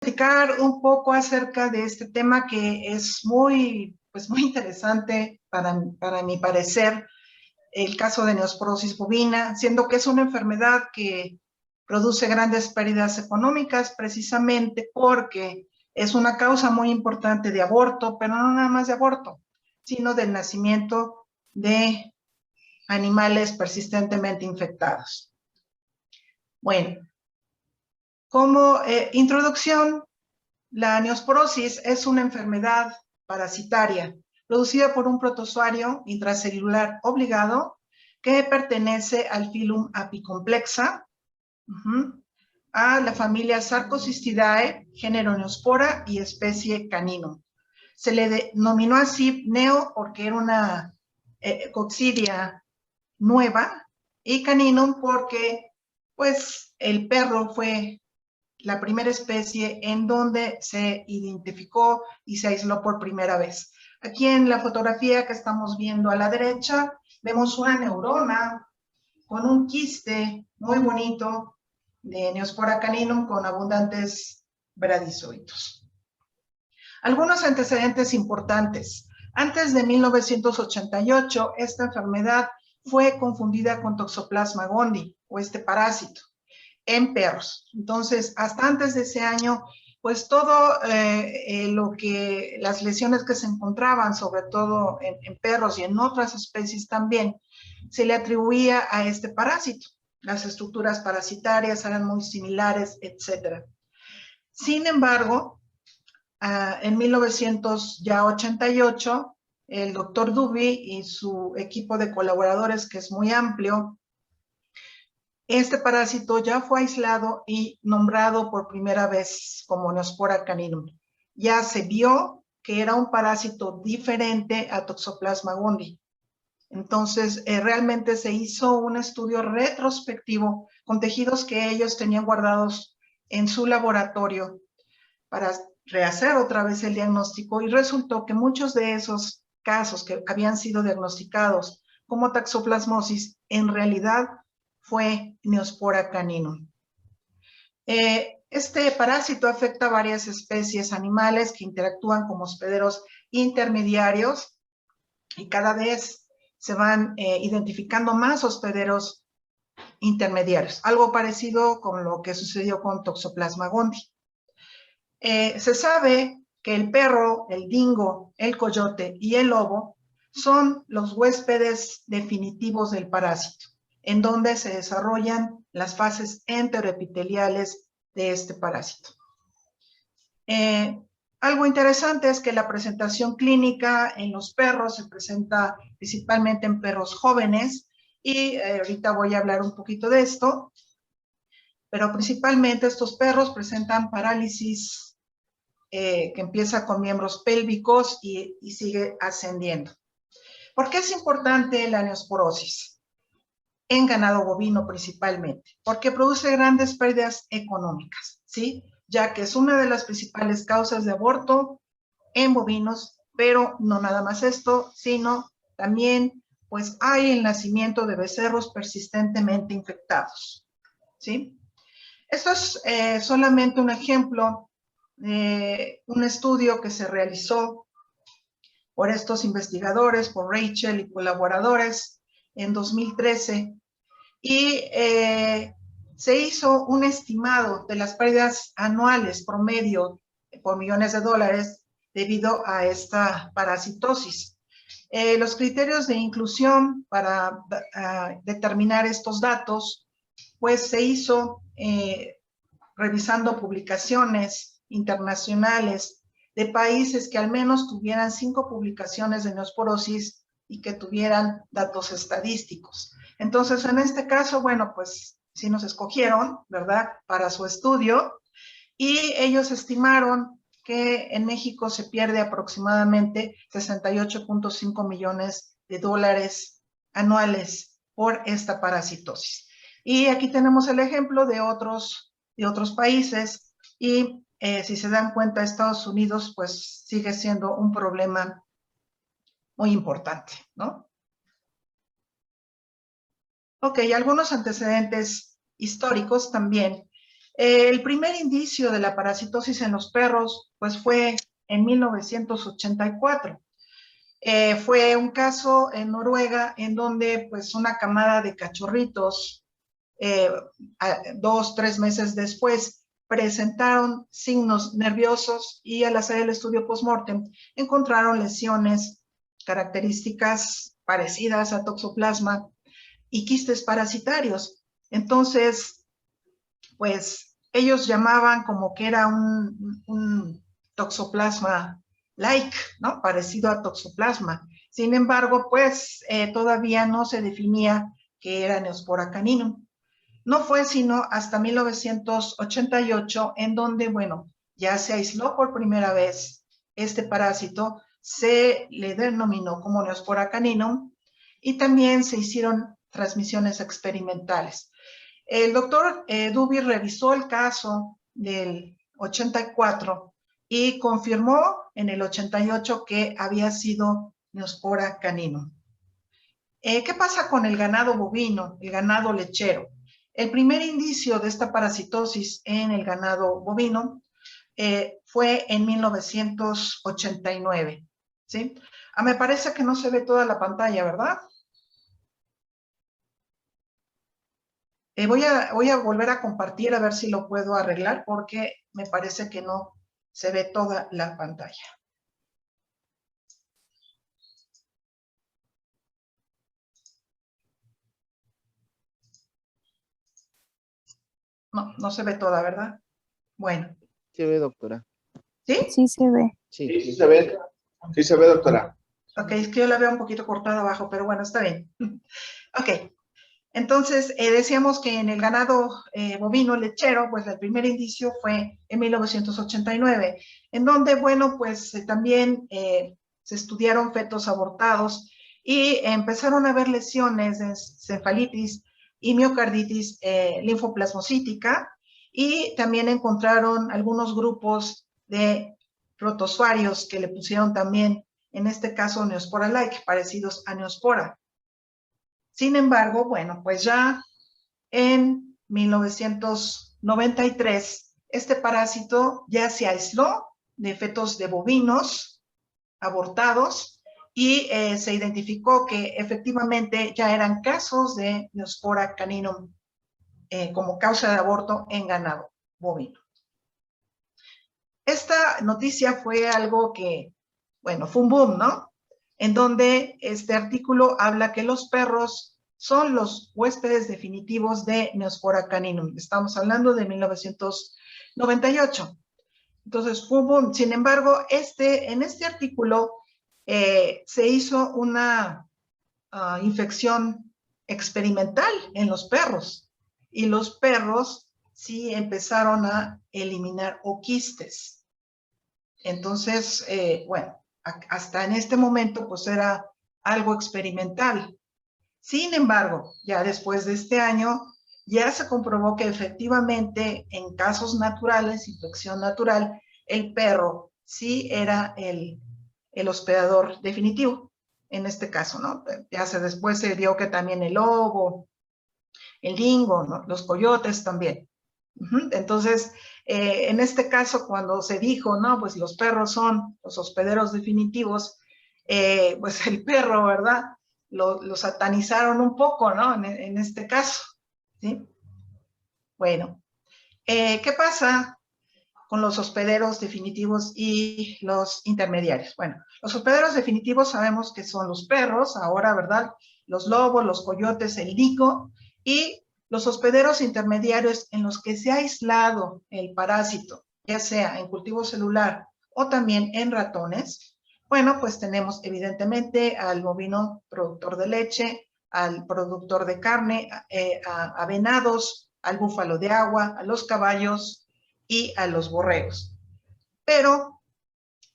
Platicar un poco acerca de este tema que es muy interesante para mi parecer, el caso de neosporosis bovina, siendo que es una enfermedad que produce grandes pérdidas económicas precisamente porque es una causa muy importante de aborto, pero no nada más de aborto, sino del nacimiento de animales persistentemente infectados. Bueno, como introducción, la neosporosis es una enfermedad parasitaria producida por un protozoario intracelular obligado que pertenece al filum Apicomplexa, a la familia Sarcocistidae, género Neospora y especie Caninum. Se le denominó así neo porque era una coccidia nueva, y Caninum porque pues el perro fue la primera especie en donde se identificó y se aisló por primera vez. Aquí en la fotografía que estamos viendo a la derecha, vemos una neurona con un quiste muy bonito de Neospora caninum con abundantes bradizoitos. Algunos antecedentes importantes. Antes de 1988, esta enfermedad fue confundida con Toxoplasma gondii, o este parásito, en perros. Entonces, hasta antes de ese año, pues todo las lesiones que se encontraban, sobre todo en perros y en otras especies también, se le atribuía a este parásito. Las estructuras parasitarias eran muy similares, etc. Sin embargo, en 1988, el doctor Duby y su equipo de colaboradores, que es muy amplio, este parásito ya fue aislado y nombrado por primera vez como Neospora caninum. Ya se vio que era un parásito diferente a Toxoplasma gondii. Entonces, realmente se hizo un estudio retrospectivo con tejidos que ellos tenían guardados en su laboratorio para rehacer otra vez el diagnóstico, y resultó que muchos de esos casos que habían sido diagnosticados como toxoplasmosis en realidad fue Neospora caninum. Este parásito afecta a varias especies animales que interactúan como hospederos intermediarios, y cada vez se van identificando más hospederos intermediarios, algo parecido con lo que sucedió con Toxoplasma gondii. Se sabe que el perro, el dingo, el coyote y el lobo son los huéspedes definitivos del parásito, en donde se desarrollan las fases enteroepiteliales de este parásito. Algo interesante es que la presentación clínica en los perros se presenta principalmente en perros jóvenes, y ahorita voy a hablar un poquito de esto, pero principalmente estos perros presentan parálisis que empieza con miembros pélvicos y sigue ascendiendo. ¿Por qué es importante la neosporosis? En ganado bovino principalmente, porque produce grandes pérdidas económicas, ¿sí? Ya que es una de las principales causas de aborto en bovinos, pero no nada más esto, sino también pues hay el nacimiento de becerros persistentemente infectados, ¿sí? Esto es solamente un ejemplo de un estudio que se realizó por estos investigadores, por Rachel y colaboradores en 2013, y se hizo un estimado de las pérdidas anuales promedio por millones de dólares debido a esta parasitosis. Los criterios de inclusión para determinar estos datos, pues se hizo revisando publicaciones internacionales de países que al menos tuvieran 5 publicaciones de neosporosis y que tuvieran datos estadísticos. Entonces, en este caso, bueno, pues sí nos escogieron, ¿verdad?, para su estudio, y ellos estimaron que en México se pierde aproximadamente 68.5 millones de dólares anuales por esta parasitosis. Y aquí tenemos el ejemplo de otros países, y si se dan cuenta, Estados Unidos pues sigue siendo un problema muy importante, ¿no? Ok, algunos antecedentes históricos también. El primer indicio de la parasitosis en los perros, pues fue en 1984. Fue un caso en Noruega en donde pues una camada de cachorritos 2, 3 meses después presentaron signos nerviosos y al hacer el estudio post-mortem encontraron lesiones características parecidas a toxoplasma y quistes parasitarios. Entonces, pues ellos llamaban como que era un toxoplasma-like, ¿no? Parecido a toxoplasma. Sin embargo, pues todavía no se definía que era Neospora caninum. No fue sino hasta 1988 en donde, bueno, ya se aisló por primera vez este parásito, se le denominó como Neospora caninum y también se hicieron transmisiones experimentales. El doctor Duby revisó el caso del 84 y confirmó en el 88 que había sido Neospora caninum. ¿Qué pasa con el ganado bovino, el ganado lechero? El primer indicio de esta parasitosis en el ganado bovino fue en 1989. ¿Sí? Me parece que no se ve toda la pantalla, ¿verdad? Voy a volver a compartir a ver si lo puedo arreglar porque me parece que no se ve toda la pantalla. No, no se ve toda, ¿verdad? Bueno. Se ve, doctora. ¿Sí? Sí se ve. Sí, Sí se ve. Sí se ve, doctora. Ok, es que yo la veo un poquito cortada abajo, pero bueno, está bien. Ok, entonces decíamos que en el ganado bovino lechero, pues el primer indicio fue en 1989, en donde, bueno, pues también se estudiaron fetos abortados y empezaron a haber lesiones de encefalitis y miocarditis linfoplasmocítica, y también encontraron algunos grupos de protozoarios que le pusieron también, en este caso, Neospora-like, parecidos a Neospora. Sin embargo, bueno, pues ya en 1993, este parásito ya se aisló de fetos de bovinos abortados y se identificó que efectivamente ya eran casos de Neospora caninum como causa de aborto en ganado bovino. Esta noticia fue algo que, bueno, fue un boom, ¿no? En donde este artículo habla que los perros son los huéspedes definitivos de Neospora caninum. Estamos hablando de 1998. Entonces, fue un boom. Sin embargo, en este artículo se hizo una infección experimental en los perros. Y los perros sí empezaron a eliminar oquistes. Entonces, bueno, hasta en este momento pues era algo experimental. Sin embargo, ya después de este año, ya se comprobó que efectivamente en casos naturales, infección natural, el perro sí era el hospedador definitivo, en este caso, ¿no? Ya después se vio que también el lobo, el dingo, ¿no? Los coyotes también. Entonces, en este caso, cuando se dijo, no, pues los perros son los hospederos definitivos, pues el perro, ¿verdad? Lo satanizaron un poco, ¿no? En este caso, ¿sí? Bueno, ¿qué pasa con los hospederos definitivos y los intermediarios? Bueno, los hospederos definitivos sabemos que son los perros, ahora, ¿verdad? Los lobos, los coyotes, el dingo, y los hospederos intermediarios en los que se ha aislado el parásito, ya sea en cultivo celular o también en ratones. Bueno, pues tenemos evidentemente al bovino productor de leche, al productor de carne, a venados, al búfalo de agua, a los caballos y a los borregos. Pero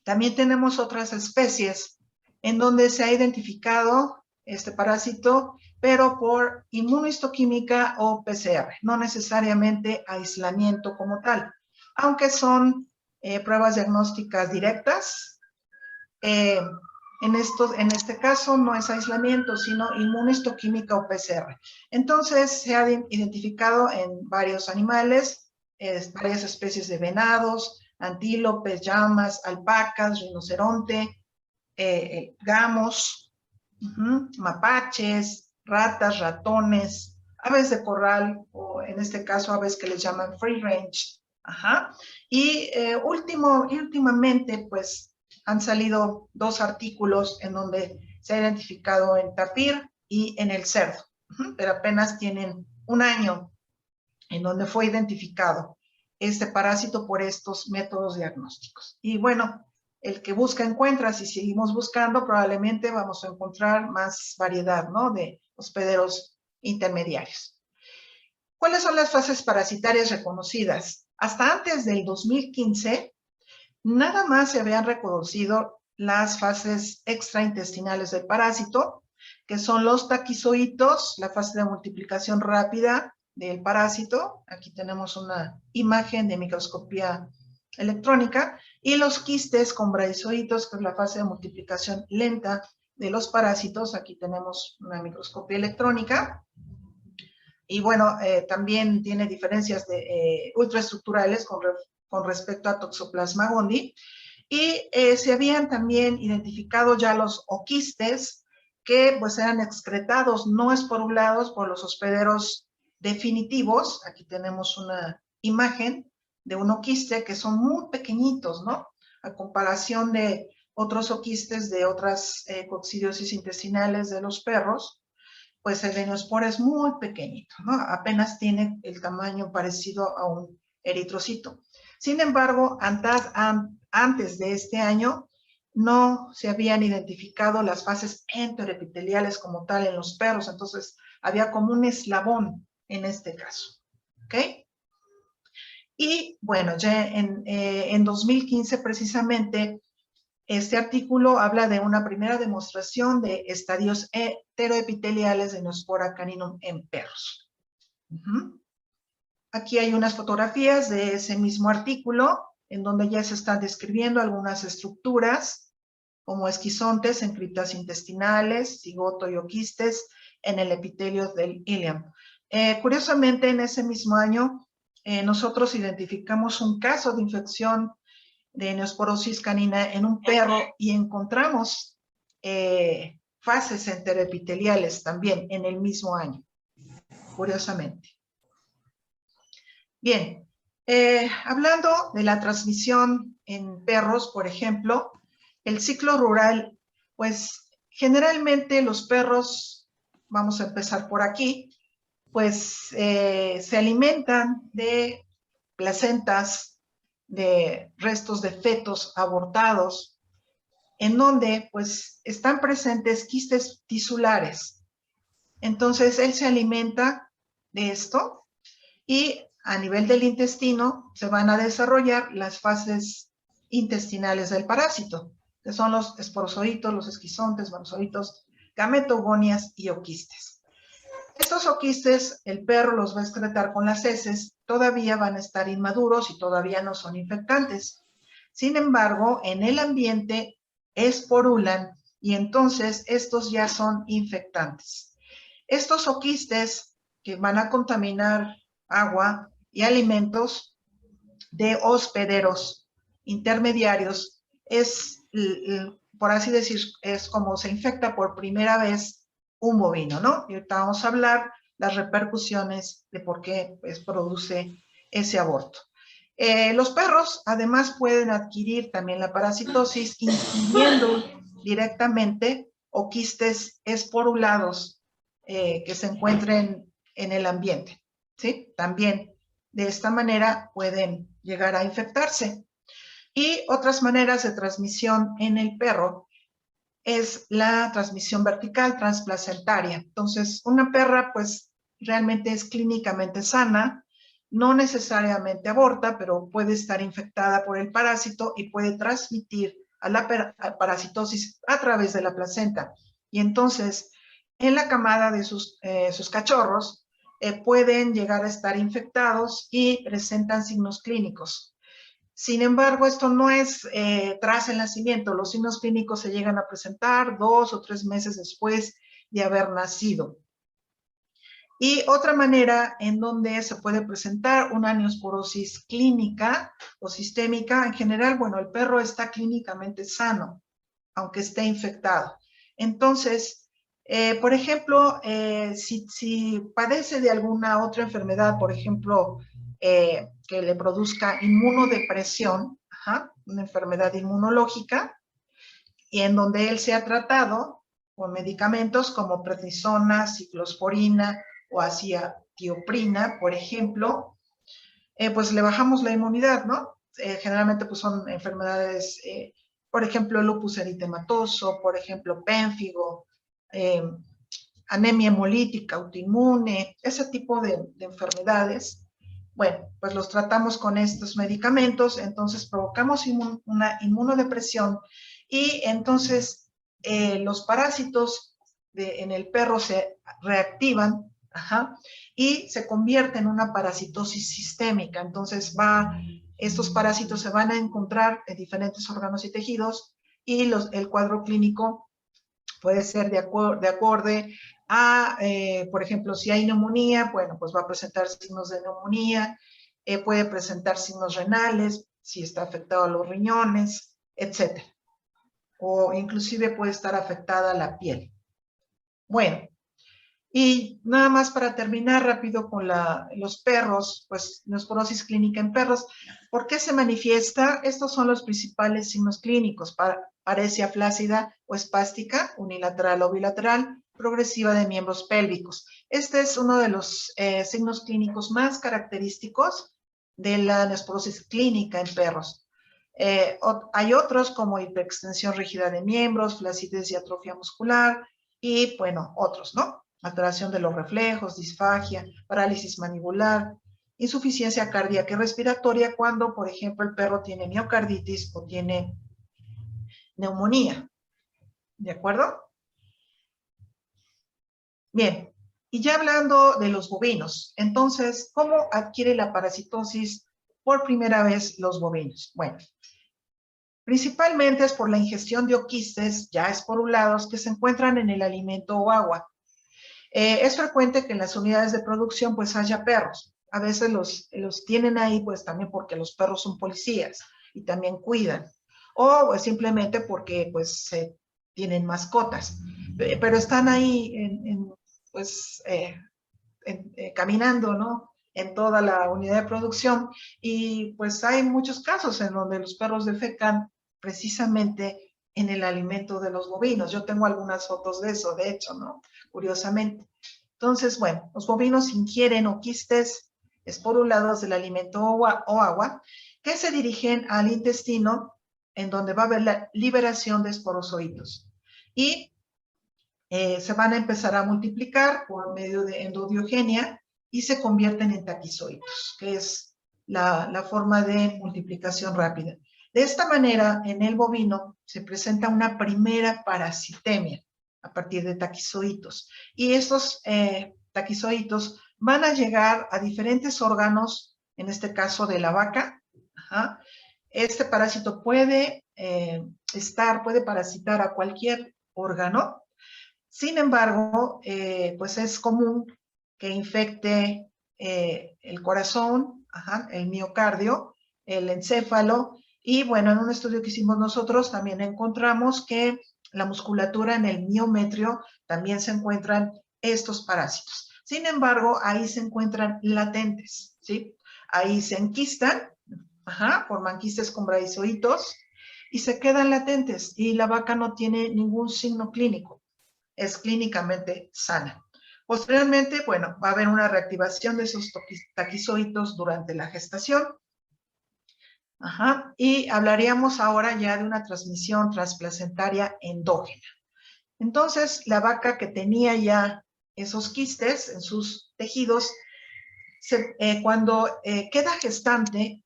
también tenemos otras especies en donde se ha identificado este parásito, pero por inmunohistoquímica o PCR, no necesariamente aislamiento como tal, aunque son pruebas diagnósticas directas. En este caso no es aislamiento, sino inmunohistoquímica o PCR. Entonces se ha identificado en varios animales, varias especies de venados, antílopes, llamas, alpacas, rinoceronte, gamos, mapaches, ratas, ratones, aves de corral, o en este caso aves que les llaman free range. Y últimamente, pues, han salido 2 artículos en donde se ha identificado en tapir y en el cerdo, pero apenas tienen 1 año en donde fue identificado este parásito por estos métodos diagnósticos. Y bueno, el que busca encuentra. Si seguimos buscando, probablemente vamos a encontrar más variedad, ¿no?, de hospederos intermediarios. ¿Cuáles son las fases parasitarias reconocidas? Hasta antes del 2015, nada más se habían reconocido las fases extraintestinales del parásito, que son los taquizoitos, la fase de multiplicación rápida del parásito. Aquí tenemos una imagen de microscopía electrónica, y los quistes con braizoitos, que es la fase de multiplicación lenta de los parásitos. Aquí tenemos una microscopía electrónica. Y bueno, también tiene diferencias ultraestructurales con respecto a Toxoplasma gondii. Y se habían también identificado ya los oquistes, que pues eran excretados, no esporulados, por los hospederos definitivos. Aquí tenemos una imagen de un oquiste que son muy pequeñitos, ¿no?, a comparación de otros oquistes de otras coccidiosis intestinales de los perros. Pues el veniospora es muy pequeñito, ¿no? Apenas tiene el tamaño parecido a un eritrocito. Sin embargo, antes de este año, no se habían identificado las fases enteroepiteliales como tal en los perros. Entonces, había como un eslabón en este caso, ¿ok? Y bueno, ya en 2015 precisamente, este artículo habla de una primera demostración de estadios enteroepiteliales de Neospora caninum en perros. Aquí hay unas fotografías de ese mismo artículo, en donde ya se están describiendo algunas estructuras, como esquizontes en criptas intestinales, cigoto y oquistes en el epitelio del ileum. Curiosamente, en ese mismo año, nosotros identificamos un caso de infección de neosporosis canina en un perro, y encontramos fases enteroepiteliales también en el mismo año, curiosamente. Bien, hablando de la transmisión en perros, por ejemplo, el ciclo rural, pues generalmente los perros, vamos a empezar por aquí, pues se alimentan de placentas, de restos de fetos abortados, en donde pues están presentes quistes tisulares. Entonces él se alimenta de esto, y a nivel del intestino se van a desarrollar las fases intestinales del parásito, que son los esporozoitos, los esquizontes, monozoitos, gametogonias y oquistes. Estos oquistes, el perro los va a excretar con las heces, todavía van a estar inmaduros y todavía no son infectantes. Sin embargo, en el ambiente esporulan, y entonces estos ya son infectantes. Estos oquistes, que van a contaminar agua y alimentos de hospederos intermediarios, por así decir, es como se infecta por primera vez un bovino, ¿no? Y ahorita vamos a hablar las repercusiones de por qué pues, produce ese aborto. Los perros además pueden adquirir también la parasitosis ingiriendo directamente oquistes esporulados que se encuentren en el ambiente, ¿sí? También de esta manera pueden llegar a infectarse. Y otras maneras de transmisión en el perro es la transmisión vertical transplacentaria. Entonces, una perra pues realmente es clínicamente sana, no necesariamente aborta, pero puede estar infectada por el parásito y puede transmitir a la parasitosis a través de la placenta. Y entonces, en la camada de sus cachorros, pueden llegar a estar infectados y presentan signos clínicos. Sin embargo, esto no es tras el nacimiento. Los signos clínicos se llegan a presentar 2 o 3 meses después de haber nacido. Y otra manera en donde se puede presentar una neosporosis clínica o sistémica, en general, bueno, el perro está clínicamente sano, aunque esté infectado. Entonces, por ejemplo, si padece de alguna otra enfermedad, por ejemplo, que le produzca inmunodepresión, una enfermedad inmunológica, y en donde él se ha tratado con medicamentos como prednisona, ciclosporina o aciatioprina, por ejemplo, pues le bajamos la inmunidad, ¿no? Generalmente pues son enfermedades, por ejemplo, lupus eritematoso, por ejemplo, pénfigo, anemia hemolítica, autoinmune, ese tipo de enfermedades. Bueno, pues los tratamos con estos medicamentos, entonces provocamos una inmunodepresión y entonces los parásitos en el perro se reactivan, y se convierte en una parasitosis sistémica. Entonces estos parásitos se van a encontrar en diferentes órganos y tejidos y el cuadro clínico puede ser de acorde a, por ejemplo, si hay neumonía, bueno, pues va a presentar signos de neumonía, puede presentar signos renales, si está afectado a los riñones, etc. O inclusive puede estar afectada la piel. Bueno, y nada más para terminar rápido con los perros, pues neosporosis clínica en perros. ¿Por qué se manifiesta? Estos son los principales signos clínicos: paresia flácida o espástica, unilateral o bilateral, progresiva de miembros pélvicos. Este es uno de los signos clínicos más característicos de la neosporosis clínica en perros. Hay otros como hiperextensión rígida de miembros, flacidez y atrofia muscular, y bueno, otros, ¿no? Alteración de los reflejos, disfagia, parálisis mandibular, insuficiencia cardíaca y respiratoria cuando, por ejemplo, el perro tiene miocarditis o tiene neumonía. ¿De acuerdo? Bien, y ya hablando de los bovinos, entonces, ¿cómo adquiere la parasitosis por primera vez los bovinos? Bueno, principalmente es por la ingestión de oquistes ya esporulados que se encuentran en el alimento o agua. Es frecuente que en las unidades de producción pues haya perros. A veces los tienen ahí pues también porque los perros son policías y también cuidan. O pues, simplemente porque pues tienen mascotas. Pero están ahí pues caminando, ¿no? En toda la unidad de producción. Y pues hay muchos casos en donde los perros defecan precisamente en el alimento de los bovinos. Yo tengo algunas fotos de eso, de hecho, ¿no? Curiosamente. Entonces, bueno, los bovinos ingieren oquistes esporulados del alimento o agua que se dirigen al intestino, en donde va a haber la liberación de esporozoitos. Y se van a empezar a multiplicar por medio de endodiogenia y se convierten en taquizoitos, que es la forma de multiplicación rápida. De esta manera, en el bovino se presenta una primera parasitemia a partir de taquizoitos. Y estos taquizoitos van a llegar a diferentes órganos, en este caso de la vaca. Este parásito puede parasitar a cualquier órgano. Sin embargo, pues es común que infecte el corazón, el miocardio, el encéfalo, y bueno, en un estudio que hicimos nosotros también encontramos que la musculatura en el miometrio también se encuentran estos parásitos. Sin embargo, ahí se encuentran latentes, ¿sí? Ahí se enquistan, forman quistes con bradizoitos y se quedan latentes y la vaca no tiene ningún signo clínico. Es clínicamente sana. Posteriormente, bueno, va a haber una reactivación de esos taquizoitos durante la gestación. Y hablaríamos ahora ya de una transmisión transplacentaria endógena. Entonces, la vaca que tenía ya esos quistes en sus tejidos, cuando queda gestante,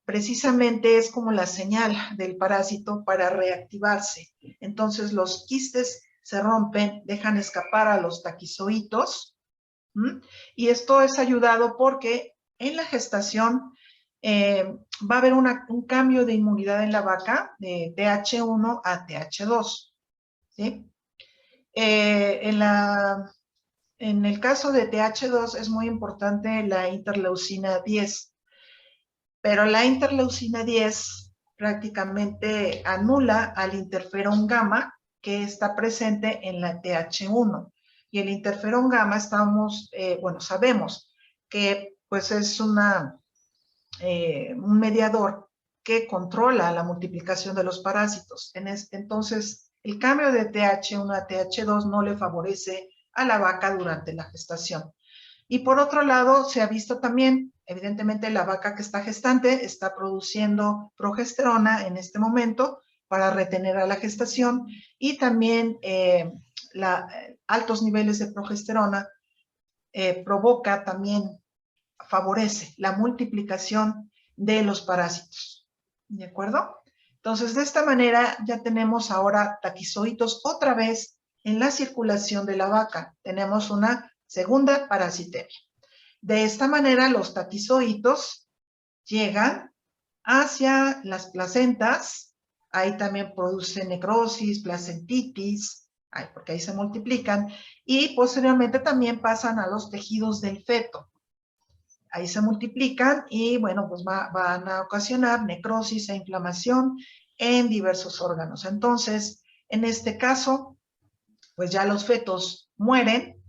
precisamente es como la señal del parásito para reactivarse. Entonces, los quistes se rompen, dejan escapar a los taquizoitos, y esto es ayudado porque en la gestación va a haber un cambio de inmunidad en la vaca de TH1 a TH2, ¿sí? En la En el caso de TH2 es muy importante la interleucina 10, pero la interleucina 10 prácticamente anula al interferón gamma que está presente en la TH1. Y el interferón gamma sabemos que pues es un mediador que controla la multiplicación de los parásitos. Entonces, el cambio de TH1 a TH2 no le favorece a la vaca durante la gestación. Y por otro lado, se ha visto también, evidentemente, la vaca que está gestante está produciendo progesterona en este momento para retener a la gestación, y también altos niveles de progesterona favorece la multiplicación de los parásitos. ¿De acuerdo? Entonces, de esta manera ya tenemos ahora taquizoitos otra vez en la circulación de la vaca. Tenemos una segunda parasitemia. De esta manera, los taquizoitos llegan hacia las placentas. Ahí también produce necrosis, placentitis, porque ahí se multiplican. Y posteriormente también pasan a los tejidos del feto. Ahí se multiplican y, bueno, pues van a ocasionar necrosis e inflamación en diversos órganos. Entonces, en este caso, pues ya los fetos mueren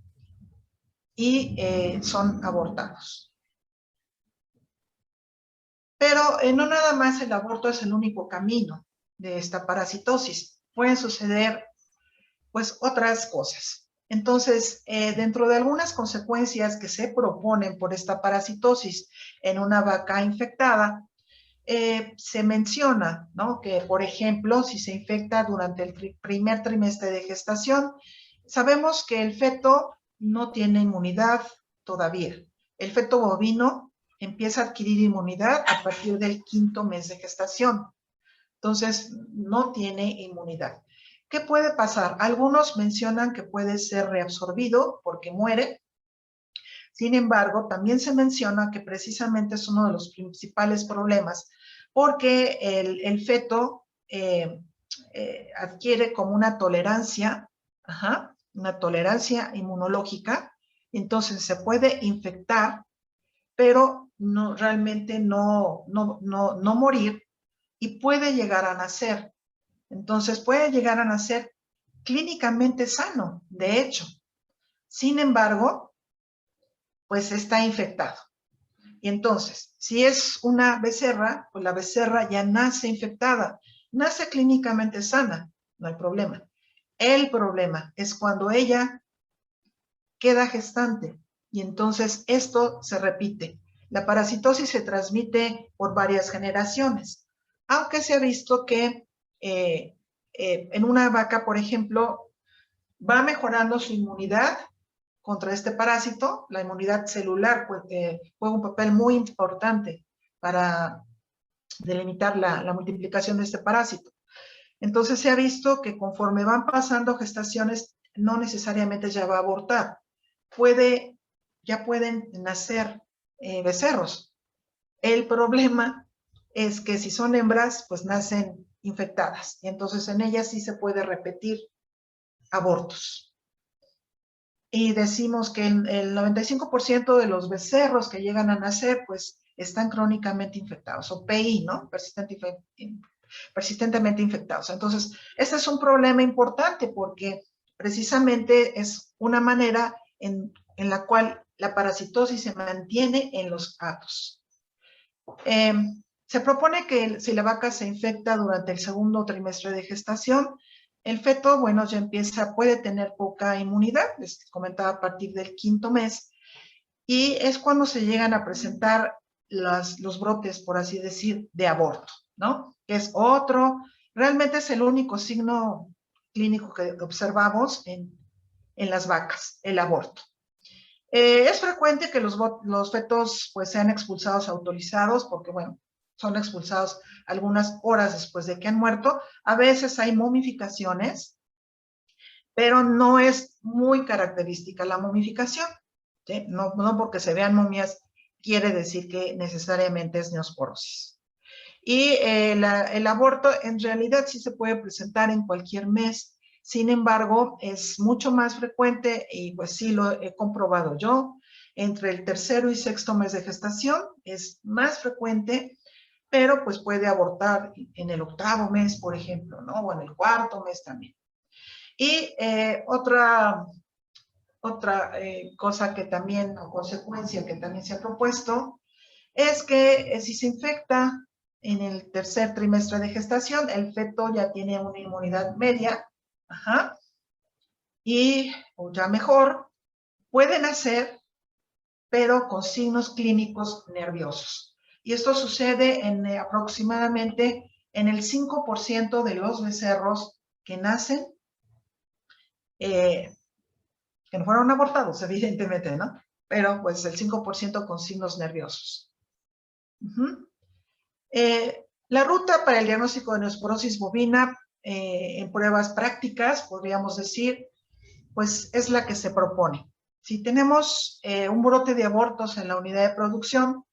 y son abortados. Pero no nada más el aborto es el único camino de esta parasitosis. Pueden suceder, pues, otras cosas. Entonces, dentro de algunas consecuencias que se proponen por esta parasitosis en una vaca infectada, se menciona, ¿no?, que, por ejemplo, si se infecta durante el primer trimestre de gestación, sabemos que el feto no tiene inmunidad todavía. El feto bovino empieza a adquirir inmunidad a partir del 5º mes de gestación. Entonces, no tiene inmunidad. ¿Qué puede pasar? Algunos mencionan que puede ser reabsorbido porque muere. Sin embargo, también se menciona que precisamente es uno de los principales problemas porque el feto adquiere como una tolerancia inmunológica. Entonces se puede infectar, pero realmente no morir, y puede llegar a nacer. Entonces puede llegar a nacer clínicamente sano, de hecho. Sin embargo, pues está infectado. Y entonces, si es una becerra, pues la becerra ya nace infectada, nace clínicamente sana, no hay problema. El problema es cuando ella queda gestante, y entonces esto se repite. La parasitosis se transmite por varias generaciones, aunque se ha visto que en una vaca, por ejemplo, va mejorando su inmunidad contra este parásito. La inmunidad celular juega un papel muy importante para delimitar la multiplicación de este parásito. Entonces se ha visto que conforme van pasando gestaciones, no necesariamente ya va a abortar. Ya pueden nacer becerros. El problema es que si son hembras, pues nacen infectadas, y entonces en ellas sí se puede repetir abortos. Y decimos que el 95% de los becerros que llegan a nacer, pues están crónicamente infectados, o PI, ¿no? Persistentemente infectados. Entonces, este es un problema importante porque precisamente es una manera en la cual la parasitosis se mantiene en los hatos. Se propone que si la vaca se infecta durante el 2º trimestre de gestación, el feto, bueno, ya puede tener poca inmunidad, les comentaba, a partir del 5º mes, y es cuando se llegan a presentar los brotes, por así decir, de aborto, ¿no? Que es realmente es el único signo clínico que observamos en las vacas, el aborto. Es frecuente que los fetos pues sean expulsados autorizados, porque, bueno, son expulsados algunas horas después de que han muerto. A veces hay momificaciones, pero no es muy característica la momificación, ¿sí? No porque se vean momias quiere decir que necesariamente es neosporosis. Y el aborto en realidad sí se puede presentar en cualquier mes, Sin embargo, es mucho más frecuente y pues sí lo he comprobado yo. Entre el tercero y sexto mes de gestación es más frecuente, pero pues puede abortar en el octavo mes, por ejemplo, ¿no? O en el cuarto mes también. Y otra cosa que también, o consecuencia que también se ha propuesto, es que si se infecta en el tercer trimestre de gestación, el feto ya tiene una inmunidad media, ajá, y o ya mejor, puede nacer, pero con signos clínicos nerviosos. Y esto sucede en aproximadamente en el 5% de los becerros que nacen, que no fueron abortados, evidentemente, ¿no? Pero pues el 5% con signos nerviosos. La ruta para el diagnóstico de neosporosis bovina en pruebas prácticas, podríamos decir, pues es la que se propone. Si tenemos un brote de abortos en la unidad de producción,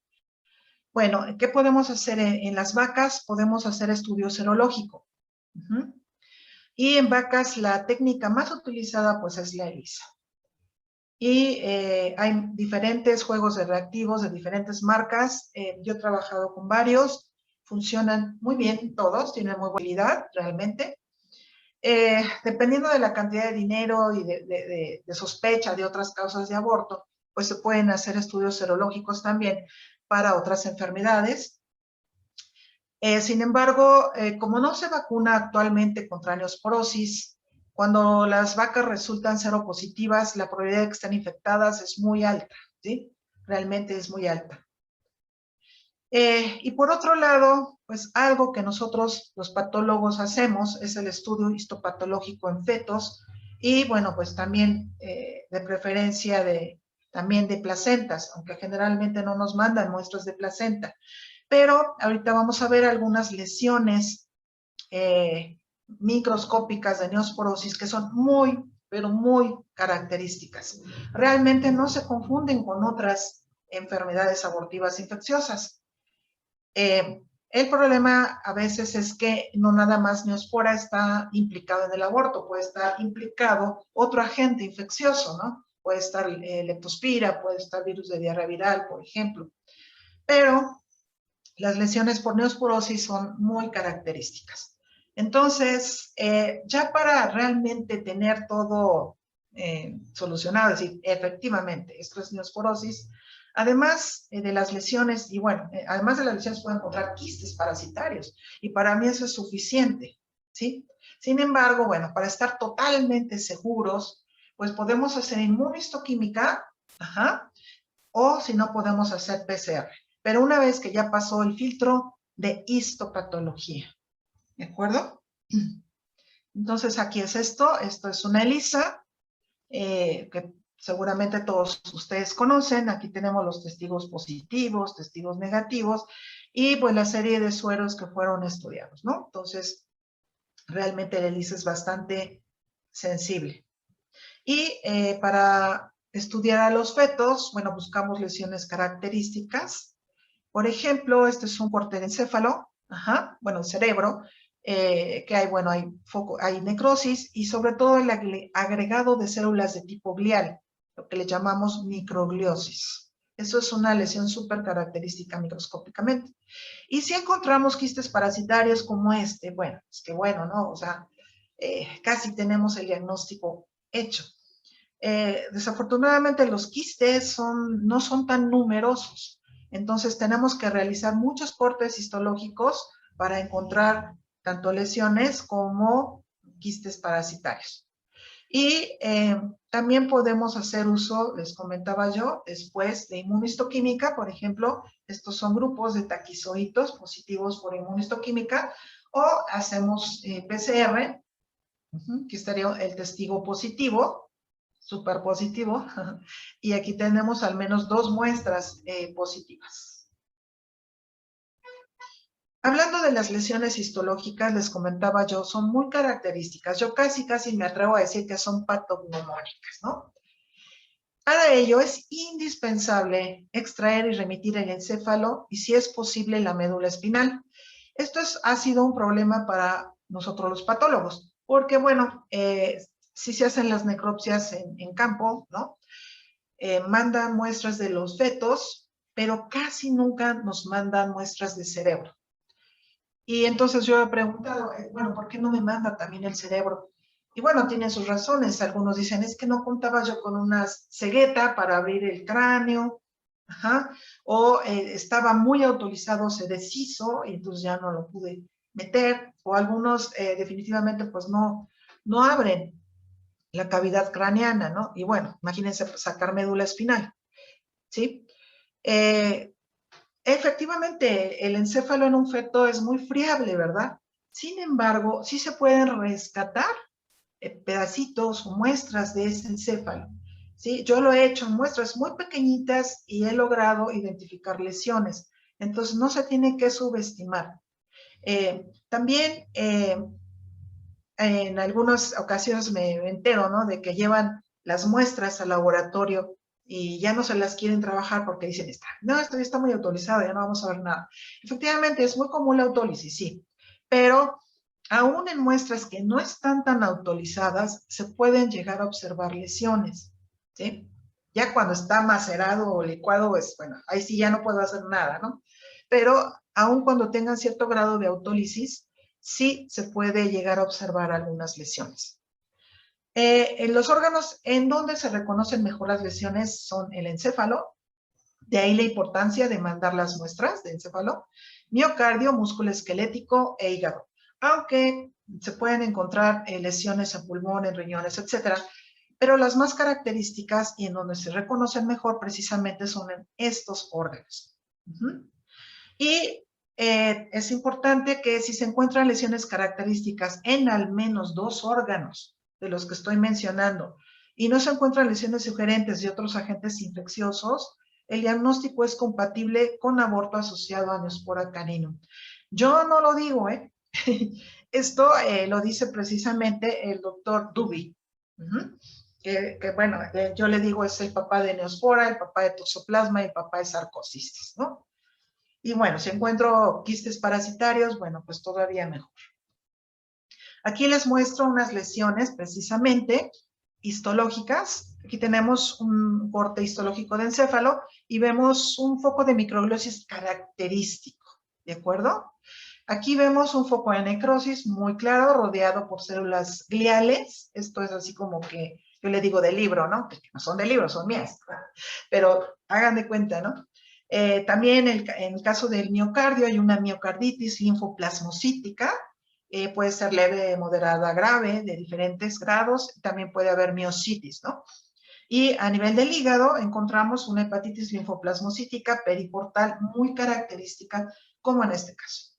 bueno, ¿qué podemos hacer en las vacas? Podemos hacer estudio serológico. Y en vacas la técnica más utilizada pues es la ELISA. Y hay diferentes juegos de reactivos de diferentes marcas. Yo he trabajado con varios, funcionan muy bien todos, tienen muy buena calidad realmente. Dependiendo de la cantidad de dinero y de sospecha de otras causas de aborto, pues se pueden hacer estudios serológicos también para otras enfermedades. Sin embargo, como no se vacuna actualmente contra neosporosis, cuando las vacas resultan seropositivas, la probabilidad de que estén infectadas es muy alta, ¿sí? Realmente es muy alta. Y por otro lado, pues algo que nosotros los patólogos hacemos es el estudio histopatológico en fetos y bueno, pues también de preferencia también de placentas, aunque generalmente no nos mandan muestras de placenta. Pero ahorita vamos a ver algunas lesiones microscópicas de neosporosis que son muy, pero muy características. Realmente no se confunden con otras enfermedades abortivas infecciosas. El problema a veces es que no nada más neospora está implicado en el aborto, puede estar implicado otro agente infeccioso, ¿no? Puede estar leptospira, puede estar virus de diarrea viral, por ejemplo. Pero las lesiones por neosporosis son muy características. Entonces, ya para realmente tener todo solucionado, es decir, efectivamente, esto es neosporosis, además de las lesiones, y bueno, además de las lesiones pueden encontrar quistes parasitarios, y para mí eso es suficiente, ¿sí? Sin embargo, bueno, para estar totalmente seguros, pues podemos hacer inmunohistoquímica, ajá, o si no podemos hacer PCR. Pero una vez que ya pasó el filtro de histopatología, ¿de acuerdo? Entonces aquí es esto es una ELISA, que seguramente todos ustedes conocen. Aquí tenemos los testigos positivos, testigos negativos, y pues la serie de sueros que fueron estudiados, ¿no? Entonces, realmente la ELISA es bastante sensible. Y para estudiar a los fetos, bueno, buscamos lesiones características. Por ejemplo, este es un corte de encéfalo, ajá, bueno, el cerebro, que hay, bueno, hay necrosis y sobre todo el agregado de células de tipo glial, lo que le llamamos microgliosis. Eso es una lesión súper característica microscópicamente. Y si encontramos quistes parasitarios como este, bueno, es que bueno, ¿no? O sea, casi tenemos el diagnóstico hecho. Desafortunadamente los quistes no son tan numerosos, entonces tenemos que realizar muchos cortes histológicos para encontrar tanto lesiones como quistes parasitarios. Y también podemos hacer uso, les comentaba yo, después de inmunohistoquímica, por ejemplo, estos son grupos de taquizoitos positivos por inmunohistoquímica, o hacemos PCR, que estaría el testigo positivo, súper positivo, y aquí tenemos al menos 2 muestras positivas. Hablando de las lesiones histológicas, les comentaba yo, son muy características. Yo casi me atrevo a decir que son patognomónicas, ¿no? Para ello es indispensable extraer y remitir el encéfalo y, si es posible, la médula espinal. Esto ha sido un problema para nosotros los patólogos. porque, bueno, sí se hacen las necropsias en campo, ¿no? Mandan muestras de los fetos, pero casi nunca nos mandan muestras de cerebro. Y entonces yo he preguntado, bueno, ¿por qué no me manda también el cerebro? Y bueno, tienen sus razones. Algunos dicen, es que no contaba yo con una cegueta para abrir el cráneo, ajá, o estaba muy autorizado, se deshizo y entonces ya no lo pude meter, o algunos definitivamente pues no abren la cavidad craneana, ¿no? Y bueno, imagínense sacar médula espinal, ¿sí? Efectivamente, el encéfalo en un feto es muy friable, ¿verdad? Sin embargo, sí se pueden rescatar pedacitos o muestras de ese encéfalo, ¿sí? Yo lo he hecho en muestras muy pequeñitas y he logrado identificar lesiones. Entonces, no se tiene que subestimar. También en algunas ocasiones me entero, ¿no? De que llevan las muestras al laboratorio y ya no se las quieren trabajar porque dicen, no, esto ya está muy autorizado, ya no vamos a ver nada. Efectivamente, es muy común la autólisis, sí, pero aún en muestras que no están tan autorizadas, se pueden llegar a observar lesiones, ¿sí? Ya cuando está macerado o licuado, pues bueno, ahí sí ya no puedo hacer nada, ¿no? Pero aún cuando tengan cierto grado de autólisis, sí se puede llegar a observar algunas lesiones. En los órganos en donde se reconocen mejor las lesiones son el encéfalo, de ahí la importancia de mandar las muestras de encéfalo, miocardio, músculo esquelético e hígado, aunque se pueden encontrar lesiones en pulmón, en riñones, etcétera, pero las más características y en donde se reconocen mejor precisamente son en estos órganos. Y es importante que si se encuentran lesiones características en al menos 2 órganos de los que estoy mencionando y no se encuentran lesiones sugerentes de otros agentes infecciosos, el diagnóstico es compatible con aborto asociado a Neospora caninum. Yo no lo digo, ¿eh? Esto lo dice precisamente el doctor Duby. Que bueno, yo le digo es el papá de Neospora, el papá de Toxoplasma y el papá de Sarcocistis, ¿no? Y bueno, si encuentro quistes parasitarios, bueno, pues todavía mejor. Aquí les muestro unas lesiones precisamente histológicas. Aquí tenemos un corte histológico de encéfalo y vemos un foco de microgliosis característico, ¿de acuerdo? Aquí vemos un foco de necrosis muy claro, rodeado por células gliales. Esto es así como que yo le digo de libro, ¿no? Que no son de libro, son mías. Pero hagan de cuenta, ¿no? También en el caso del miocardio hay una miocarditis linfoplasmocítica, puede ser leve, moderada, grave, de diferentes grados. También puede haber miositis, ¿no? Y a nivel del hígado encontramos una hepatitis linfoplasmocítica periportal muy característica, como en este caso.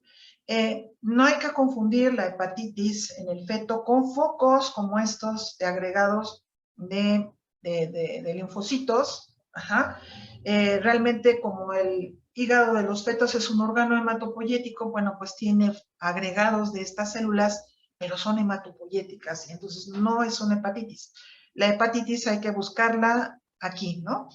No hay que confundir la hepatitis en el feto con focos como estos de agregados de linfocitos. Ajá. Realmente como el hígado de los fetos es un órgano hematopoyético, bueno, pues tiene agregados de estas células, pero son hematopoyéticas, y entonces no es una hepatitis. La hepatitis hay que buscarla aquí, ¿no?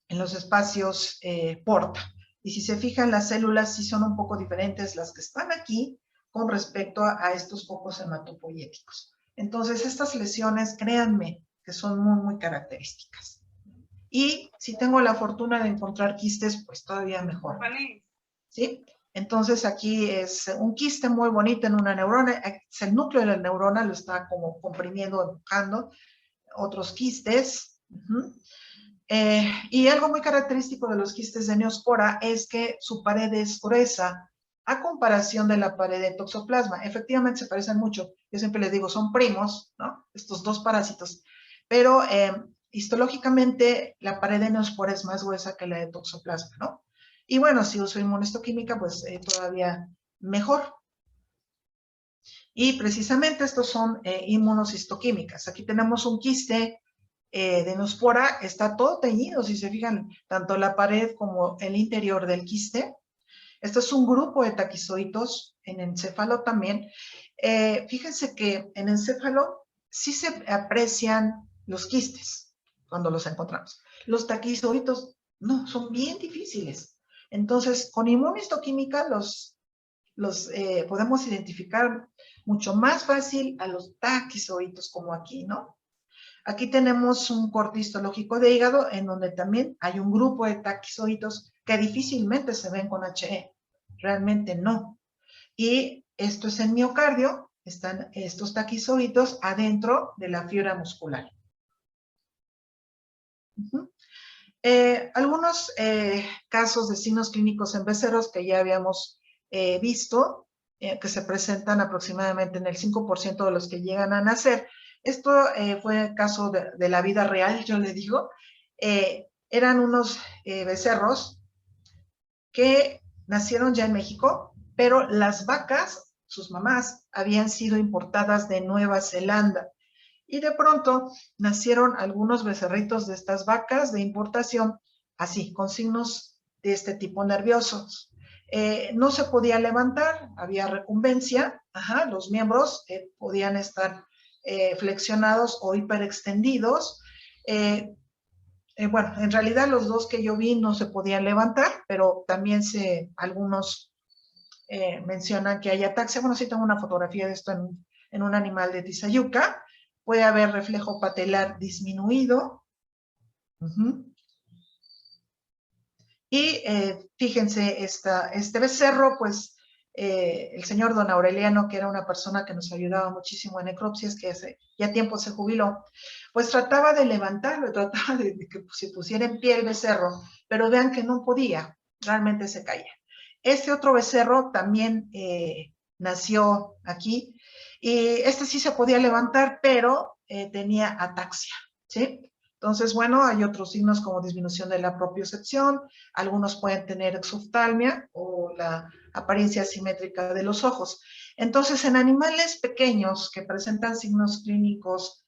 En los espacios porta. Y si se fijan, las células sí son un poco diferentes las que están aquí con respecto a estos focos hematopoyéticos. Entonces, estas lesiones, créanme, que son muy características. Y si tengo la fortuna de encontrar quistes, pues todavía mejor. ¿Sí? Entonces aquí es un quiste muy bonito en una neurona, es el núcleo de la neurona, lo está como comprimiendo, empujando, otros quistes. Y algo muy característico de los quistes de Neospora es que su pared es gruesa a comparación de la pared de Toxoplasma. Efectivamente se parecen mucho. Yo siempre les digo, son primos, ¿no? Estos dos parásitos. Pero histológicamente la pared de Neospora es más gruesa que la de Toxoplasma, ¿no? Y bueno, si uso inmunohistoquímica, pues todavía mejor. Y precisamente estos son inmunohistoquímicas. Aquí tenemos un quiste de Neospora, está todo teñido, si se fijan, tanto la pared como el interior del quiste. Esto es un grupo de taquizoitos en encéfalo también. Fíjense que en encéfalo sí se aprecian los quistes cuando los encontramos. Los taquizoitos no, son bien difíciles. Entonces, con inmunohistoquímica los podemos identificar mucho más fácil a los taquizoitos como aquí, ¿no? Aquí tenemos un corte histológico de hígado en donde también hay un grupo de taquizoitos que difícilmente se ven con HE, realmente no. Y esto es en miocardio, están estos taquizoitos adentro de la fibra muscular. Algunos casos de signos clínicos en becerros que ya habíamos visto, que se presentan aproximadamente en el 5% de los que llegan a nacer. Esto fue el caso de la vida real, yo le digo. Eran unos becerros que nacieron ya en México, pero las vacas, sus mamás, habían sido importadas de Nueva Zelanda. Y de pronto nacieron algunos becerritos de estas vacas de importación, así, con signos de este tipo nerviosos. No se podía levantar, había recumbencia, los miembros podían estar flexionados o hiperextendidos. Bueno, en realidad los dos que yo vi no se podían levantar, pero también algunos mencionan que hay ataxia. Bueno, sí tengo una fotografía de esto en un animal de Tizayuca. Puede haber reflejo patelar disminuido. Y fíjense, este becerro, pues el señor don Aureliano, que era una persona que nos ayudaba muchísimo en necropsias, que hace ya tiempo se jubiló, pues trataba de levantarlo, trataba de que se pusiera en pie el becerro, pero vean que no podía, realmente se caía. Este otro becerro también nació aquí, y este sí se podía levantar, pero tenía ataxia, ¿sí? Entonces, bueno, hay otros signos como disminución de la propiocepción, algunos pueden tener exoftalmia o la apariencia asimétrica de los ojos. Entonces, en animales pequeños que presentan signos clínicos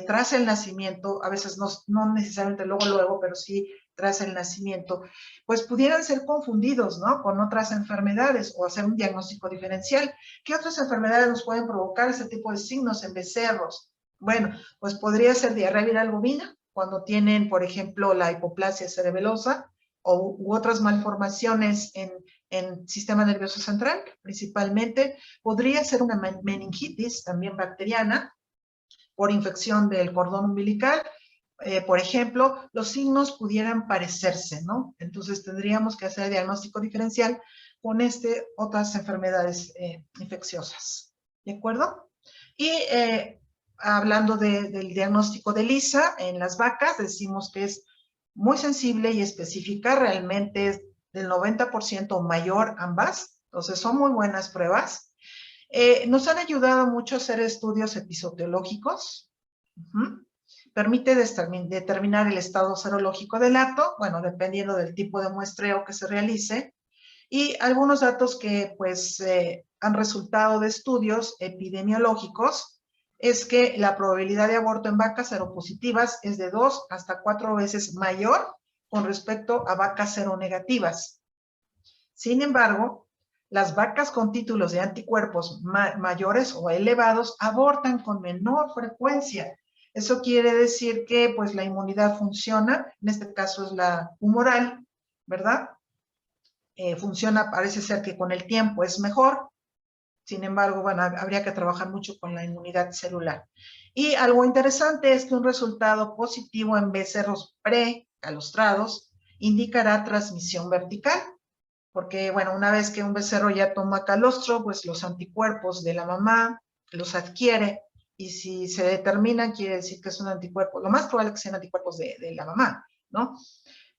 tras el nacimiento, a veces no necesariamente luego, pero sí tras el nacimiento, pues pudieran ser confundidos, ¿no?, con otras enfermedades o hacer un diagnóstico diferencial. ¿Qué otras enfermedades nos pueden provocar ese tipo de signos en becerros? Bueno, pues podría ser diarrea viral bovina, cuando tienen, por ejemplo, la hipoplasia cerebelosa u otras malformaciones en sistema nervioso central, principalmente. Podría ser una meningitis, también bacteriana, por infección del cordón umbilical. Por ejemplo, los signos pudieran parecerse, ¿no? Entonces tendríamos que hacer diagnóstico diferencial con otras enfermedades infecciosas. ¿De acuerdo? Y hablando del diagnóstico de Lisa en las vacas, decimos que es muy sensible y específica, realmente es del 90% o mayor ambas, entonces son muy buenas pruebas. Nos han ayudado mucho a hacer estudios episodiológicos. Permite determinar el estado serológico del hato, bueno, dependiendo del tipo de muestreo que se realice, y algunos datos que pues han resultado de estudios epidemiológicos es que la probabilidad de aborto en vacas seropositivas es de 2 hasta 4 veces mayor con respecto a vacas seronegativas. Sin embargo, las vacas con títulos de anticuerpos mayores o elevados abortan con menor frecuencia. Eso quiere decir que pues la inmunidad funciona, en este caso es la humoral, ¿verdad? Funciona, parece ser que con el tiempo es mejor. Sin embargo, bueno, habría que trabajar mucho con la inmunidad celular. Y algo interesante es que un resultado positivo en becerros precalostrados indicará transmisión vertical, porque, bueno, una vez que un becerro ya toma calostro, pues los anticuerpos de la mamá los adquiere, y si se determinan, quiere decir que es un anticuerpo. Lo más probable es que sean anticuerpos de la mamá, ¿no?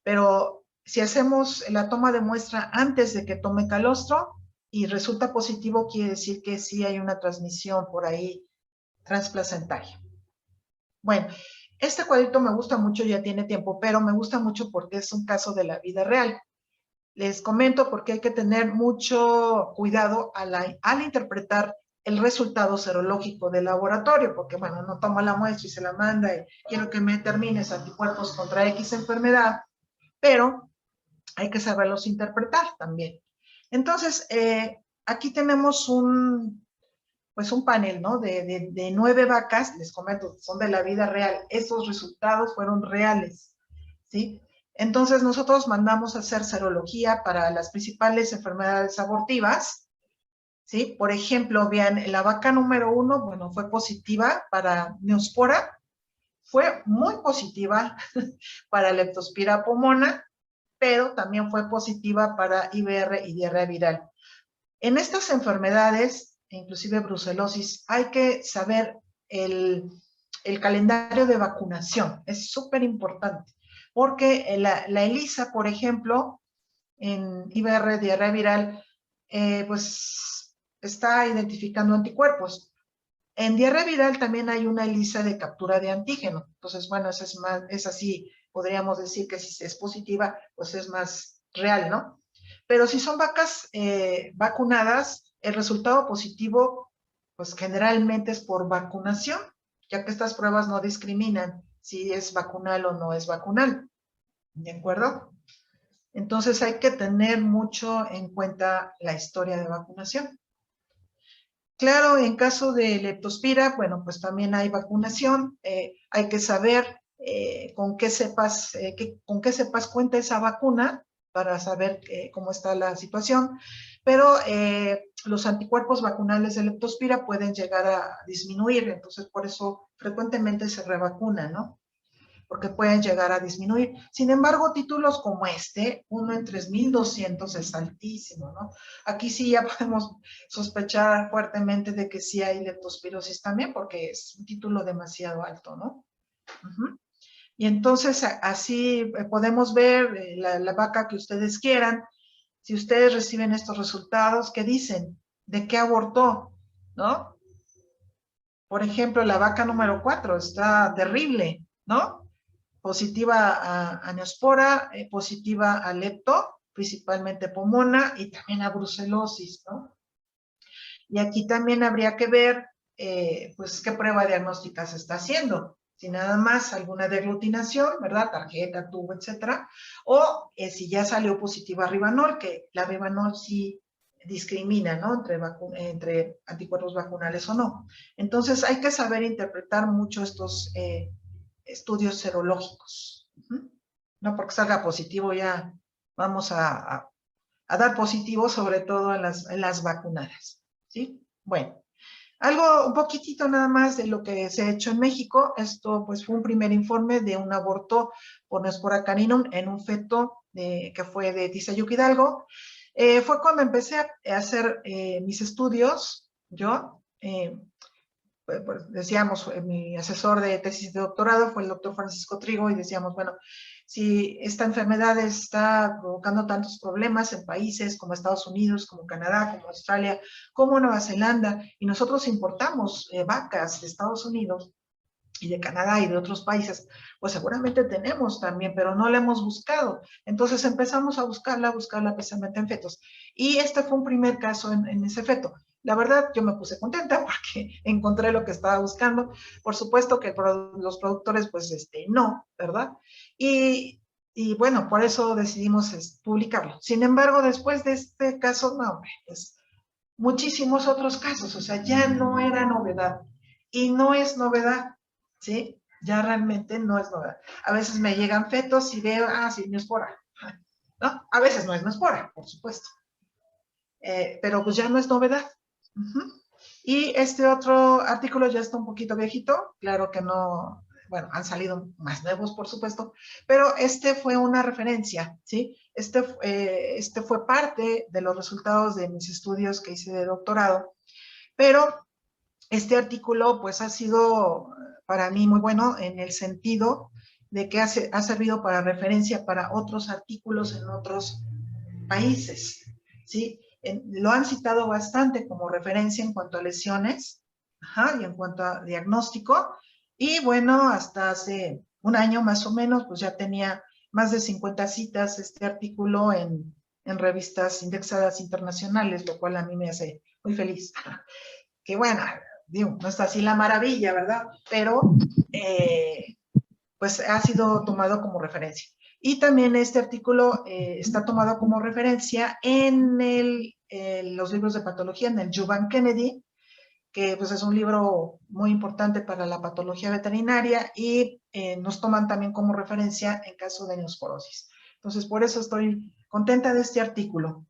Pero si hacemos la toma de muestra antes de que tome calostro y resulta positivo, quiere decir que sí hay una transmisión por ahí transplacentaria. Bueno, este cuadrito me gusta mucho, ya tiene tiempo, pero me gusta mucho porque es un caso de la vida real. Les comento porque hay que tener mucho cuidado al interpretar el resultado serológico del laboratorio, porque, bueno, no toma la muestra y se la manda y quiero que me determines anticuerpos contra X enfermedad, pero hay que saberlos interpretar también. Entonces, aquí tenemos un panel, ¿no? De 9 vacas, les comento, son de la vida real. Esos resultados fueron reales, ¿sí? Entonces, nosotros mandamos a hacer serología para las principales enfermedades abortivas ¿sí? Por ejemplo, vean, la vaca número 1, bueno, fue positiva para Neospora, fue muy positiva para Leptospira pomona, pero también fue positiva para IBR y diarrea viral. En estas enfermedades, inclusive brucelosis, hay que saber el calendario de vacunación. Es súper importante, porque la ELISA, por ejemplo, en IBR, diarrea viral, pues está identificando anticuerpos. En diarrea viral también hay una ELISA de captura de antígeno. Entonces, bueno, esa es más, es así, podríamos decir que si es positiva, pues es más real, ¿no? Pero si son vacas vacunadas, el resultado positivo, pues generalmente es por vacunación, ya que estas pruebas no discriminan si es vacunal o no es vacunal. ¿De acuerdo? Entonces hay que tener mucho en cuenta la historia de vacunación. Claro, en caso de Leptospira, bueno, pues también hay vacunación. Hay que saber con qué cepas cuenta esa vacuna para saber cómo está la situación. Pero los anticuerpos vacunales de Leptospira pueden llegar a disminuir, entonces por eso frecuentemente se revacuna, ¿no? Porque pueden llegar a disminuir. Sin embargo, títulos como este, uno en 3,200 es altísimo, ¿no? Aquí sí ya podemos sospechar fuertemente de que sí hay leptospirosis también, porque es un título demasiado alto, ¿no? Y entonces así podemos ver la vaca que ustedes quieran. Si ustedes reciben estos resultados, ¿qué dicen? ¿De qué abortó? ¿No? Por ejemplo, la vaca número 4 está terrible, ¿no? Positiva a Neospora, positiva a lepto, principalmente pomona, y también a brucelosis, ¿no? Y aquí también habría que ver, pues, qué prueba diagnóstica se está haciendo. Si nada más alguna deglutinación, ¿verdad? Tarjeta, tubo, etcétera. O si ya salió positiva a Rivanol, que la Rivanol sí discrimina, ¿no? Entre anticuerpos vacunales o no. Entonces hay que saber interpretar mucho estos estudios serológicos. No porque salga positivo ya vamos a dar positivo, sobre todo en las vacunadas. ¿Sí? Bueno, algo, un poquitito nada más de lo que se ha hecho en México. Esto pues fue un primer informe de un aborto por Neospora caninum en un feto que fue de Tizayuc Hidalgo. Fue cuando empecé a hacer mis estudios, yo, pues decíamos, mi asesor de tesis de doctorado fue el doctor Francisco Trigo, y decíamos, bueno, si esta enfermedad está provocando tantos problemas en países como Estados Unidos, como Canadá, como Australia, como Nueva Zelanda, y nosotros importamos vacas de Estados Unidos y de Canadá y de otros países, pues seguramente tenemos también, pero no la hemos buscado. Entonces empezamos a buscarla precisamente en fetos. Y este fue un primer caso en ese feto. La verdad, yo me puse contenta porque encontré lo que estaba buscando. Por supuesto que los productores, pues, no, ¿verdad? Y bueno, por eso decidimos publicarlo. Sin embargo, después de este caso, no, hombre, pues muchísimos otros casos, o sea, ya no era novedad. Y no es novedad, ¿sí? Ya realmente no es novedad. A veces me llegan fetos y veo, sí, Neospora, ¿no? A veces no es Neospora, por supuesto. Pero pues ya no es novedad. Y este otro artículo ya está un poquito viejito, claro que no, bueno, han salido más nuevos, por supuesto, pero este fue una referencia, ¿sí? Este fue parte de los resultados de mis estudios que hice de doctorado, pero este artículo pues ha sido para mí muy bueno en el sentido de que ha servido para referencia para otros artículos en otros países, ¿sí? Lo han citado bastante como referencia en cuanto a lesiones, y en cuanto a diagnóstico, y bueno, hasta hace un año más o menos, pues ya tenía más de 50 citas este artículo en revistas indexadas internacionales, lo cual a mí me hace muy feliz. Que bueno, digo, no está así la maravilla, ¿verdad? Pero pues ha sido tomado como referencia. Y también este artículo está tomado como referencia en los libros de patología, en el Juvan Kennedy, que pues es un libro muy importante para la patología veterinaria, y nos toman también como referencia en caso de neosporosis. Entonces, por eso estoy contenta de este artículo.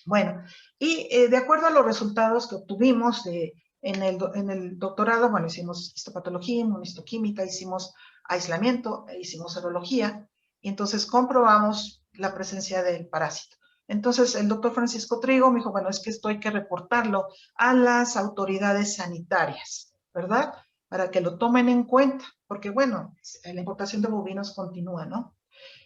Bueno, y de acuerdo a los resultados que obtuvimos en el doctorado, bueno, hicimos histopatología, inmunistoquímica, hicimos aislamiento, hicimos serología, y entonces comprobamos la presencia del parásito. Entonces el doctor Francisco Trigo me dijo, bueno, es que esto hay que reportarlo a las autoridades sanitarias, ¿verdad? Para que lo tomen en cuenta, porque bueno, la importación de bovinos continúa, ¿no?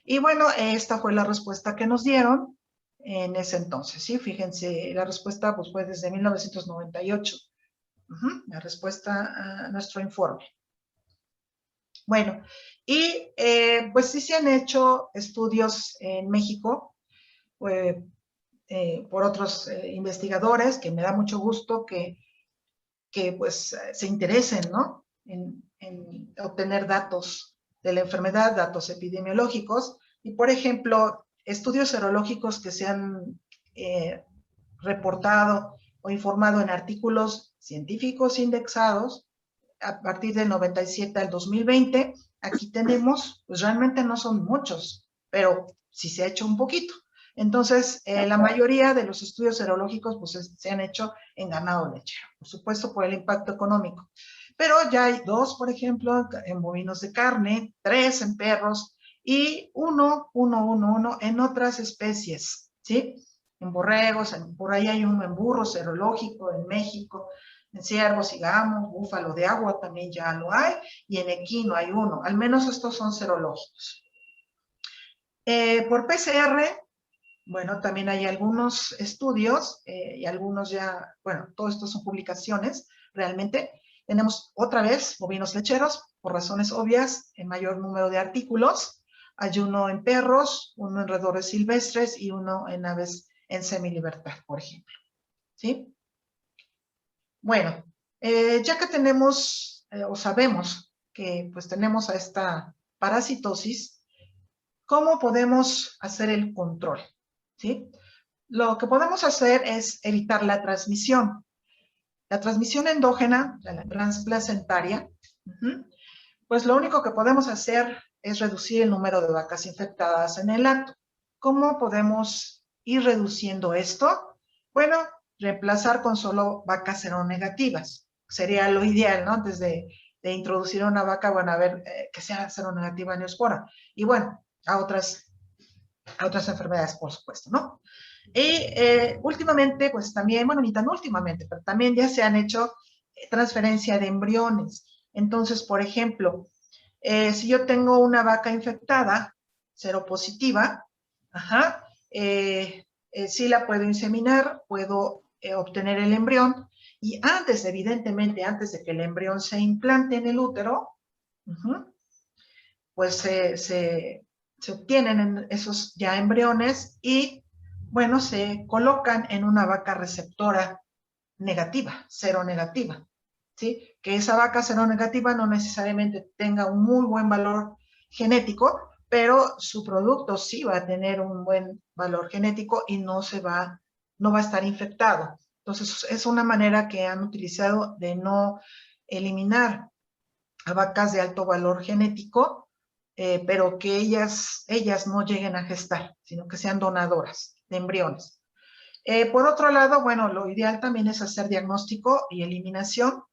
Y bueno, esta fue la respuesta que nos dieron en ese entonces, ¿sí? Fíjense, la respuesta pues, fue desde 1998, la respuesta a nuestro informe. Bueno, y pues sí se han hecho estudios en México por otros investigadores, que me da mucho gusto que pues se interesen, ¿no? En obtener datos de la enfermedad, datos epidemiológicos, y por ejemplo, estudios serológicos que se han reportado o informado en artículos científicos indexados a partir del 97 al 2020, aquí tenemos, pues realmente no son muchos, pero sí se ha hecho un poquito. Entonces, la mayoría de los estudios serológicos pues, se han hecho en ganado lechero, por supuesto por el impacto económico. Pero ya hay 2, por ejemplo, en bovinos de carne, 3 en perros y 1 en otras especies, ¿sí? En borregos, por ahí hay uno en burro serológico en México, en ciervos y gamos, búfalo de agua también ya lo hay, y en equino hay uno. Al menos estos son serológicos. Por PCR, bueno, también hay algunos estudios y algunos ya, bueno, todo esto son publicaciones, realmente. Tenemos otra vez bovinos lecheros, por razones obvias, en mayor número de artículos. Hay uno en perros, uno en roedores silvestres y uno en aves en semilibertad, por ejemplo. ¿Sí? Bueno, ya que tenemos o sabemos que pues tenemos a esta parasitosis, ¿cómo podemos hacer el control? ¿Sí? Lo que podemos hacer es evitar la transmisión. La transmisión endógena, la transplacentaria, pues lo único que podemos hacer es reducir el número de vacas infectadas en el acto. ¿Cómo podemos ir reduciendo esto? Bueno, reemplazar con solo vacas seronegativas. Sería lo ideal, ¿no? Antes de introducir una vaca, bueno, a ver, que sea seronegativa a Neospora. Y bueno, a otras enfermedades, por supuesto, ¿no? Y últimamente, pues también, bueno, ni tan últimamente, pero también ya se han hecho transferencia de embriones. Entonces, por ejemplo, si yo tengo una vaca infectada, seropositiva, sí la puedo inseminar, puedo obtener el embrión, y antes, evidentemente, antes de que el embrión se implante en el útero, pues se obtienen esos ya embriones y, bueno, se colocan en una vaca receptora negativa, seronegativa, ¿sí? Que esa vaca seronegativa no necesariamente tenga un muy buen valor genético, pero su producto sí va a tener un buen valor genético y no va a estar infectado. Entonces, es una manera que han utilizado de no eliminar a vacas de alto valor genético, pero que ellas no lleguen a gestar, sino que sean donadoras de embriones. Por otro lado, bueno, lo ideal también es hacer diagnóstico y eliminación.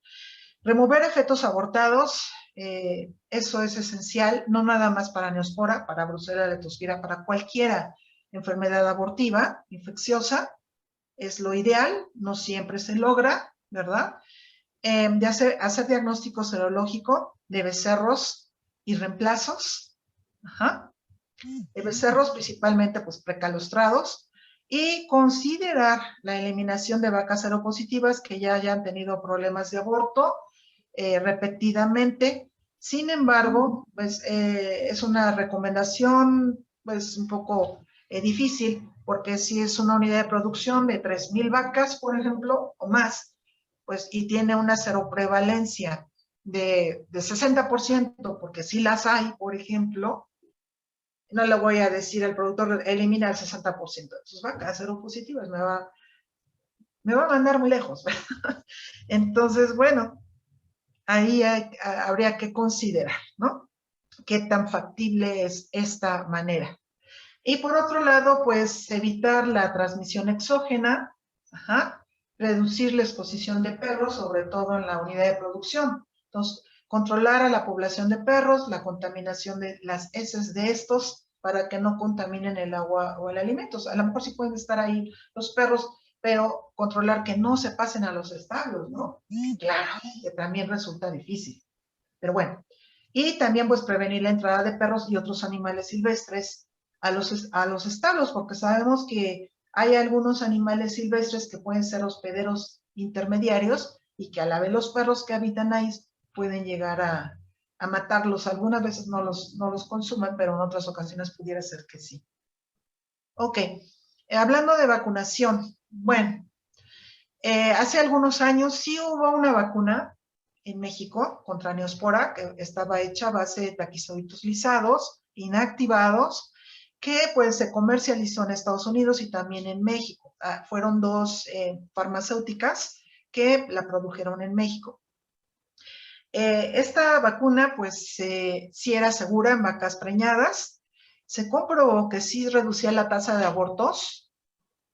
Remover fetos abortados, eso es esencial, no nada más para Neospora, para Brucella leptospira, para cualquier enfermedad abortiva, infecciosa, es lo ideal, no siempre se logra, ¿verdad? De hacer diagnóstico serológico de becerros y reemplazos, de becerros principalmente pues precalostrados, y considerar la eliminación de vacas seropositivas que ya hayan tenido problemas de aborto repetidamente. Sin embargo, pues es una recomendación pues un poco difícil, porque si es una unidad de producción de 3,000 vacas, por ejemplo, o más, pues y tiene una seroprevalencia de 60%, porque sí las hay, por ejemplo, no le voy a decir al productor, elimina el 60% de sus vacas seropositivas, me va a mandar muy lejos. Entonces, bueno, ahí habría que considerar, ¿no? Qué tan factible es esta manera. Y por otro lado, pues evitar la transmisión exógena, reducir la exposición de perros, sobre todo en la unidad de producción. Entonces, controlar a la población de perros, la contaminación de las heces de estos, para que no contaminen el agua o el alimento. O sea, a lo mejor sí pueden estar ahí los perros, pero controlar que no se pasen a los establos, ¿no? Claro, que también resulta difícil. Pero bueno, y también pues prevenir la entrada de perros y otros animales silvestres a los establos, porque sabemos que hay algunos animales silvestres que pueden ser hospederos intermediarios y que a la vez los perros que habitan ahí pueden llegar a matarlos. Algunas veces no los consumen, pero en otras ocasiones pudiera ser que sí. Ok, hablando de vacunación, bueno, hace algunos años sí hubo una vacuna en México contra Neospora, que estaba hecha a base de taquizoides lisados, inactivados, que pues se comercializó en Estados Unidos y también en México. Fueron dos farmacéuticas que la produjeron en México. Esta vacuna pues sí era segura en vacas preñadas. Se comprobó que sí reducía la tasa de abortos,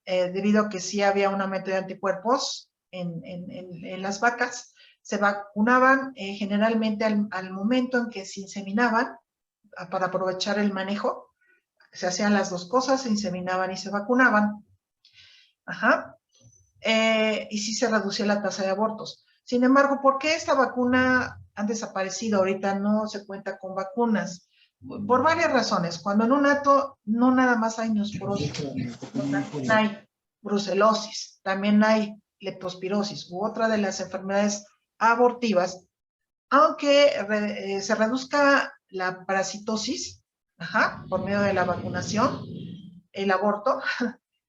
debido a que sí había un aumento de anticuerpos en las vacas. Se vacunaban generalmente al momento en que se inseminaban, para aprovechar el manejo. Se hacían las dos cosas, se inseminaban y se vacunaban. Y sí se reducía la tasa de abortos. Sin embargo, ¿por qué esta vacuna ha desaparecido? Ahorita no se cuenta con vacunas. Por varias razones. Cuando en un hato no nada más hay neosporosis, también hay brucelosis, también hay leptospirosis u otra de las enfermedades abortivas, aunque se reduzca la parasitosis, por medio de la vacunación, el aborto,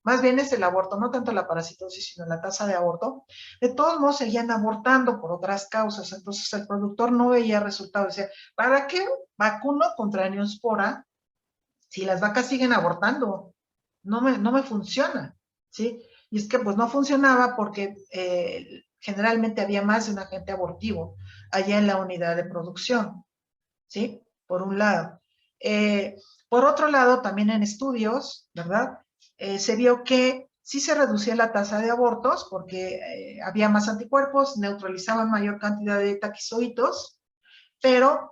más bien es el aborto, no tanto la parasitosis, sino la tasa de aborto, de todos modos seguían abortando por otras causas. Entonces el productor no veía resultados. Decía, ¿para qué vacuno contra Neospora si las vacas siguen abortando? No me funciona, ¿sí? Y es que pues no funcionaba porque generalmente había más de un agente abortivo allá en la unidad de producción, ¿sí? Por un lado. Por otro lado, también en estudios, ¿verdad? Se vio que sí se reducía la tasa de abortos porque había más anticuerpos, neutralizaban mayor cantidad de taquizoitos, pero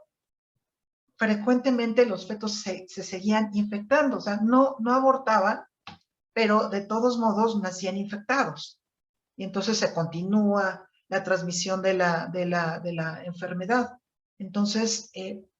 frecuentemente los fetos se seguían infectando, o sea, no abortaban, pero de todos modos nacían infectados. Y entonces se continúa la transmisión de la enfermedad. Entonces,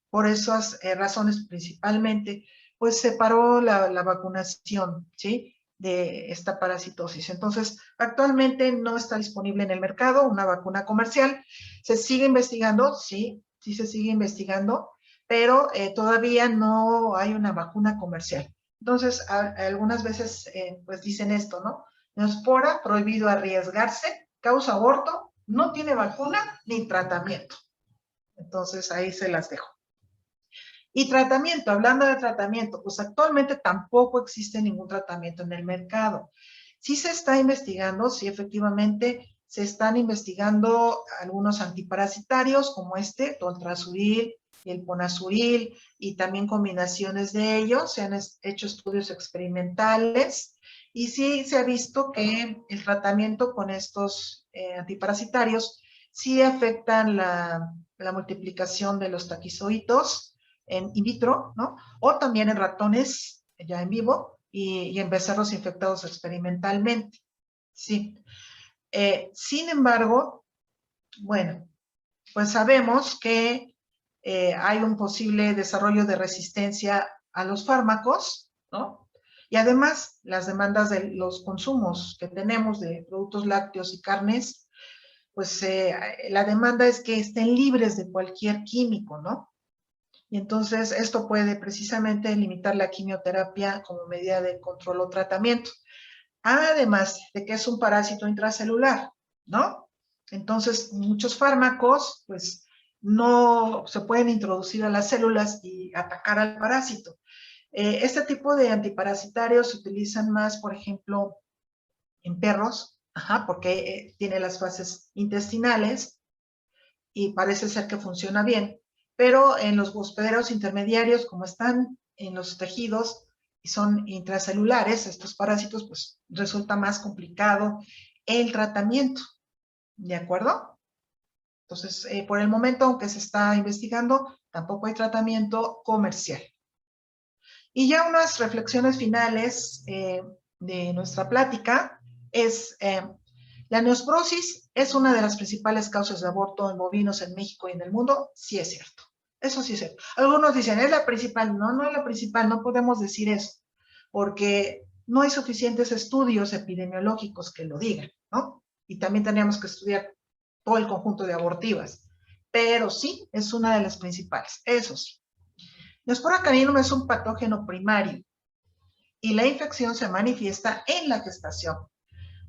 por esas razones principalmente, pues se paró la vacunación, ¿sí? De esta parasitosis. Entonces, actualmente no está disponible en el mercado una vacuna comercial. Se sigue investigando, sí se sigue investigando, pero todavía no hay una vacuna comercial. Entonces, algunas veces, pues dicen esto, ¿no? Neospora, prohibido arriesgarse, causa aborto, no tiene vacuna ni tratamiento. Entonces, ahí se las dejo. Y tratamiento, hablando de tratamiento, pues actualmente tampoco existe ningún tratamiento en el mercado. Sí se está investigando, sí efectivamente se están investigando algunos antiparasitarios como toltrasuril y el ponazuril, y también combinaciones de ellos. Se han hecho estudios experimentales y sí se ha visto que el tratamiento con estos antiparasitarios sí afectan la multiplicación de los taquizoitos en in vitro, ¿no? O también en ratones ya en vivo y en becerros infectados experimentalmente, sí. Sin embargo, bueno, pues sabemos que hay un posible desarrollo de resistencia a los fármacos, ¿no? Y además, las demandas de los consumos que tenemos de productos lácteos y carnes, pues la demanda es que estén libres de cualquier químico, ¿no? Y entonces esto puede precisamente limitar la quimioterapia como medida de control o tratamiento. Además de que es un parásito intracelular, ¿no? Entonces, muchos fármacos, pues, no se pueden introducir a las células y atacar al parásito. Este tipo de antiparasitarios se utilizan más, por ejemplo, en perros, porque tiene las fases intestinales y parece ser que funciona bien, pero en los hospederos intermediarios, como están en los tejidos, y son intracelulares, estos parásitos, pues resulta más complicado el tratamiento, ¿de acuerdo? Entonces, por el momento, aunque se está investigando, tampoco hay tratamiento comercial. Y ya unas reflexiones finales de nuestra plática es, ¿la neosprosis es una de las principales causas de aborto en bovinos en México y en el mundo? Sí es cierto. Eso sí es cierto. Algunos dicen, es la principal. No, no es la principal. No podemos decir eso. Porque no hay suficientes estudios epidemiológicos que lo digan, ¿no? Y también tenemos que estudiar todo el conjunto de abortivas. Pero sí, es una de las principales. Eso sí. Neospora caninum es un patógeno primario y la infección se manifiesta en la gestación.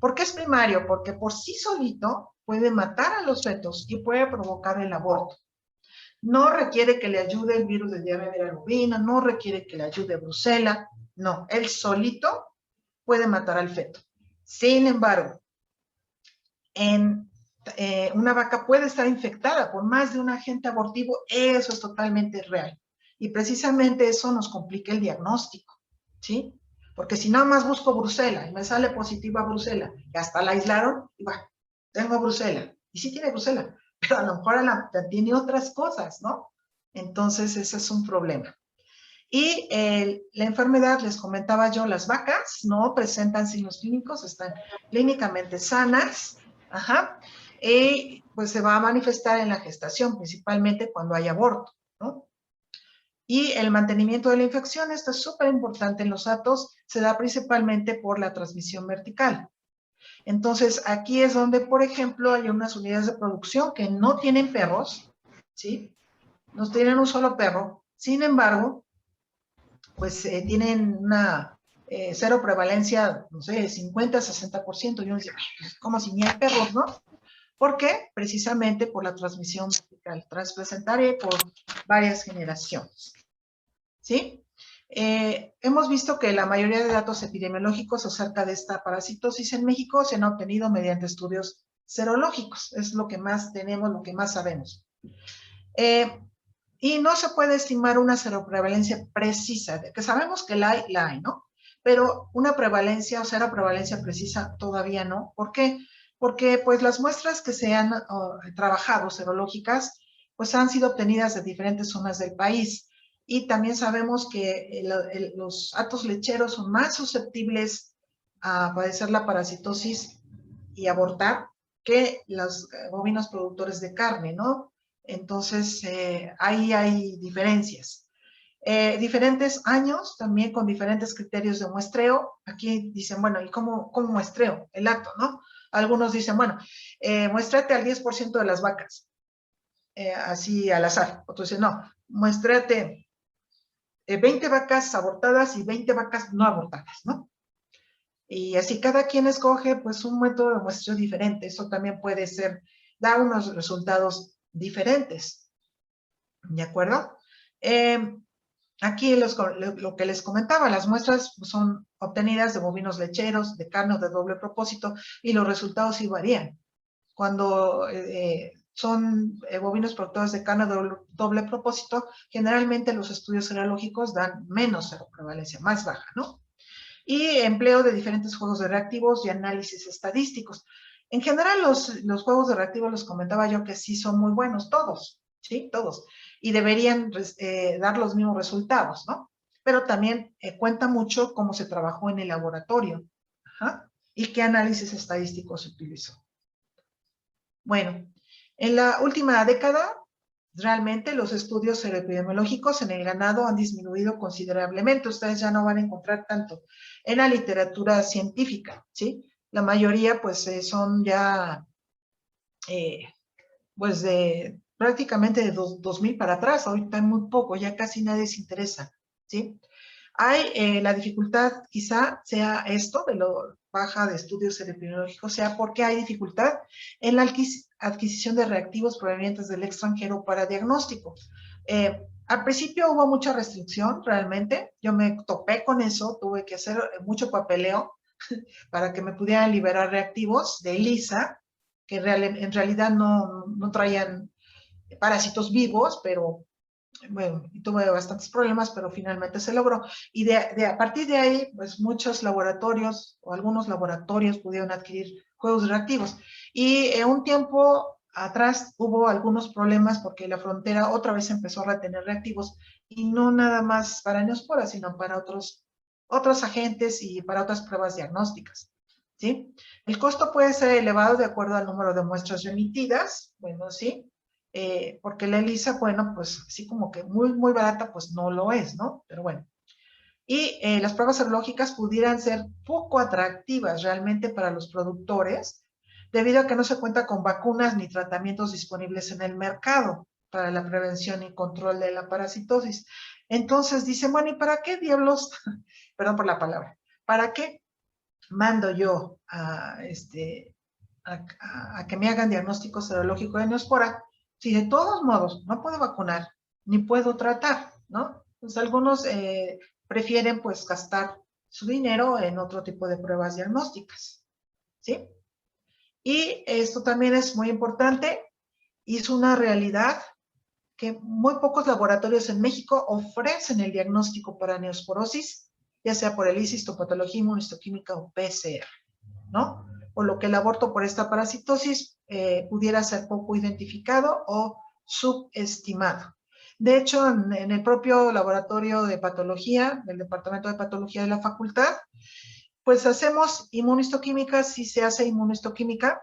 ¿Por qué es primario? Porque por sí solito puede matar a los fetos y puede provocar el aborto. No requiere que le ayude el virus de diarrea bovina, no requiere que le ayude Brucela, no, él solito puede matar al feto. Sin embargo, una vaca puede estar infectada por más de un agente abortivo, eso es totalmente real. Y precisamente eso nos complica el diagnóstico, ¿sí? Porque si nada más busco Brucela y me sale positiva Brucela, y hasta la aislaron, y bueno, tengo Brucela. Y sí tiene Brucela, pero a lo mejor tiene otras cosas, ¿no? Entonces, ese es un problema. Y la enfermedad, les comentaba yo, las vacas no presentan signos clínicos, están clínicamente sanas, ajá, y pues se va a manifestar en la gestación, principalmente cuando hay aborto, ¿no? Y el mantenimiento de la infección, esto es súper importante en los atos, se da principalmente por la transmisión vertical. Entonces, aquí es donde, por ejemplo, hay unas unidades de producción que no tienen perros, ¿sí? No tienen un solo perro, sin embargo, pues tienen una cero prevalencia, no sé, 50, 60%. Y uno dice, pues, como si ni hay perros, ¿no? ¿Por qué? Precisamente por la transmisión vertical transplacentaria por varias generaciones. ¿Sí? Hemos visto que la mayoría de datos epidemiológicos acerca de esta parasitosis en México se han obtenido mediante estudios serológicos. Es lo que más tenemos, lo que más sabemos. Y no se puede estimar una seroprevalencia precisa, de que sabemos que la hay, ¿no? Pero una prevalencia o seroprevalencia precisa todavía no. ¿Por qué? Porque pues las muestras que se han trabajado serológicas pues han sido obtenidas de diferentes zonas del país. Y también sabemos que los atos lecheros son más susceptibles a padecer la parasitosis y abortar que los bovinos productores de carne, ¿no? Entonces, ahí hay diferencias. Diferentes años, también con diferentes criterios de muestreo. Aquí dicen, bueno, ¿y cómo muestreo? El acto, ¿no? Algunos dicen, bueno, muéstrate al 10% de las vacas, así al azar. Otros dicen, no, muéstrate 20 vacas abortadas y 20 vacas no abortadas, ¿no? Y así cada quien escoge pues un método de muestreo diferente. Eso también puede ser, da unos resultados diferentes. ¿De acuerdo? Aquí lo que les comentaba, las muestras son obtenidas de bovinos lecheros, de carne o de doble propósito, y los resultados sí varían. Cuando son bovinos productores de carne de doble propósito, generalmente los estudios serológicos dan menos seroprevalencia, más baja, ¿no? Y empleo de diferentes juegos de reactivos y análisis estadísticos. En general, los juegos de reactivos, les comentaba yo que sí son muy buenos, todos, ¿sí? Todos. Y deberían dar los mismos resultados, ¿no? Pero también cuenta mucho cómo se trabajó en el laboratorio. Ajá. Y qué análisis estadísticos se utilizó. Bueno, en la última década, realmente los estudios epidemiológicos en el ganado han disminuido considerablemente. Ustedes ya no van a encontrar tanto en la literatura científica, ¿sí? La mayoría, pues, son ya, pues, de prácticamente de 2000 para atrás. Ahorita hay muy poco, ya casi nadie se interesa, ¿sí? Hay la dificultad, quizá sea esto, de lo baja de estudios epidemiológicos, sea porque hay dificultad en la adquisición de reactivos provenientes del extranjero para diagnóstico. Al principio hubo mucha restricción, realmente. Yo me topé con eso, tuve que hacer mucho papeleo para que me pudieran liberar reactivos de ELISA, que en realidad no traían parásitos vivos, pero bueno, tuve bastantes problemas, pero finalmente se logró. Y a partir de ahí, pues muchos laboratorios o algunos laboratorios pudieron adquirir juegos reactivos. Y en un tiempo atrás hubo algunos problemas porque la frontera otra vez empezó a retener reactivos y no nada más para Neospora, sino para otros agentes y para otras pruebas diagnósticas. ¿Sí? El costo puede ser elevado de acuerdo al número de muestras remitidas, bueno, sí, porque la ELISA, bueno, pues así como que muy, muy barata, pues no lo es, ¿no? Pero bueno. Y las pruebas serológicas pudieran ser poco atractivas realmente para los productores, debido a que no se cuenta con vacunas ni tratamientos disponibles en el mercado para la prevención y control de la parasitosis. Entonces dicen, bueno, ¿y para qué diablos? Perdón por la palabra. ¿Para qué mando yo a que me hagan diagnóstico serológico de Neospora si de todos modos no puedo vacunar ni puedo tratar, ¿no? Pues algunos prefieren pues gastar su dinero en otro tipo de pruebas diagnósticas, ¿sí? Y esto también es muy importante y es una realidad que muy pocos laboratorios en México ofrecen el diagnóstico para neosporosis, ya sea por ELISA, histopatología, inmunistoquímica o PCR, ¿no? Por lo que el aborto por esta parasitosis pudiera ser poco identificado o subestimado. De hecho, en el propio laboratorio de patología, del Departamento de Patología de la Facultad, pues hacemos inmunistoquímica, sí se hace inmunistoquímica,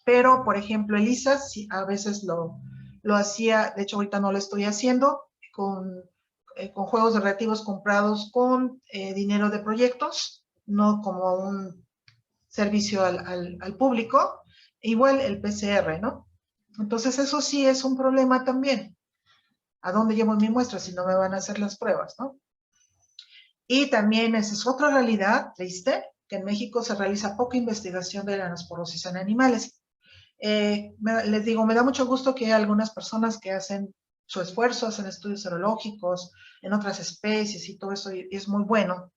pero, por ejemplo, ELISA, sí, a veces lo hacía, de hecho ahorita no lo estoy haciendo, con juegos de reactivos comprados con dinero de proyectos, no como un servicio al público, igual el PCR, ¿no? Entonces eso sí es un problema también. ¿A dónde llevo mi muestra si no me van a hacer las pruebas, no? Y también esa es otra realidad triste, que en México se realiza poca investigación de la anasporosis en animales. Les digo, me da mucho gusto que hay algunas personas que hacen su esfuerzo, hacen estudios serológicos en otras especies y todo eso, y es muy bueno.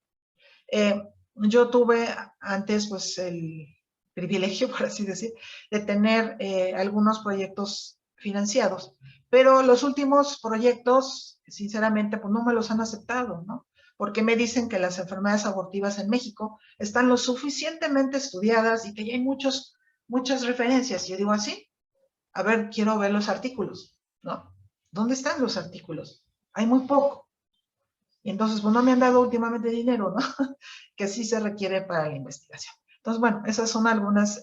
Yo tuve antes, pues, el privilegio, por así decir, de tener algunos proyectos financiados, pero los últimos proyectos, sinceramente, pues no me los han aceptado, ¿no? Porque me dicen que las enfermedades abortivas en México están lo suficientemente estudiadas y que ya hay muchas referencias. Y yo digo así, a ver, quiero ver los artículos, ¿no? ¿Dónde están los artículos? Hay muy poco. Y entonces, pues no me han dado últimamente dinero, ¿no? Que sí se requiere para la investigación. Entonces, bueno, esas son algunas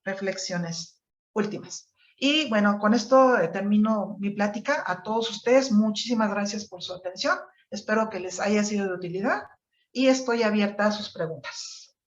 reflexiones últimas. Y bueno, con esto termino mi plática. A todos ustedes, muchísimas gracias por su atención. Espero que les haya sido de utilidad y estoy abierta a sus preguntas.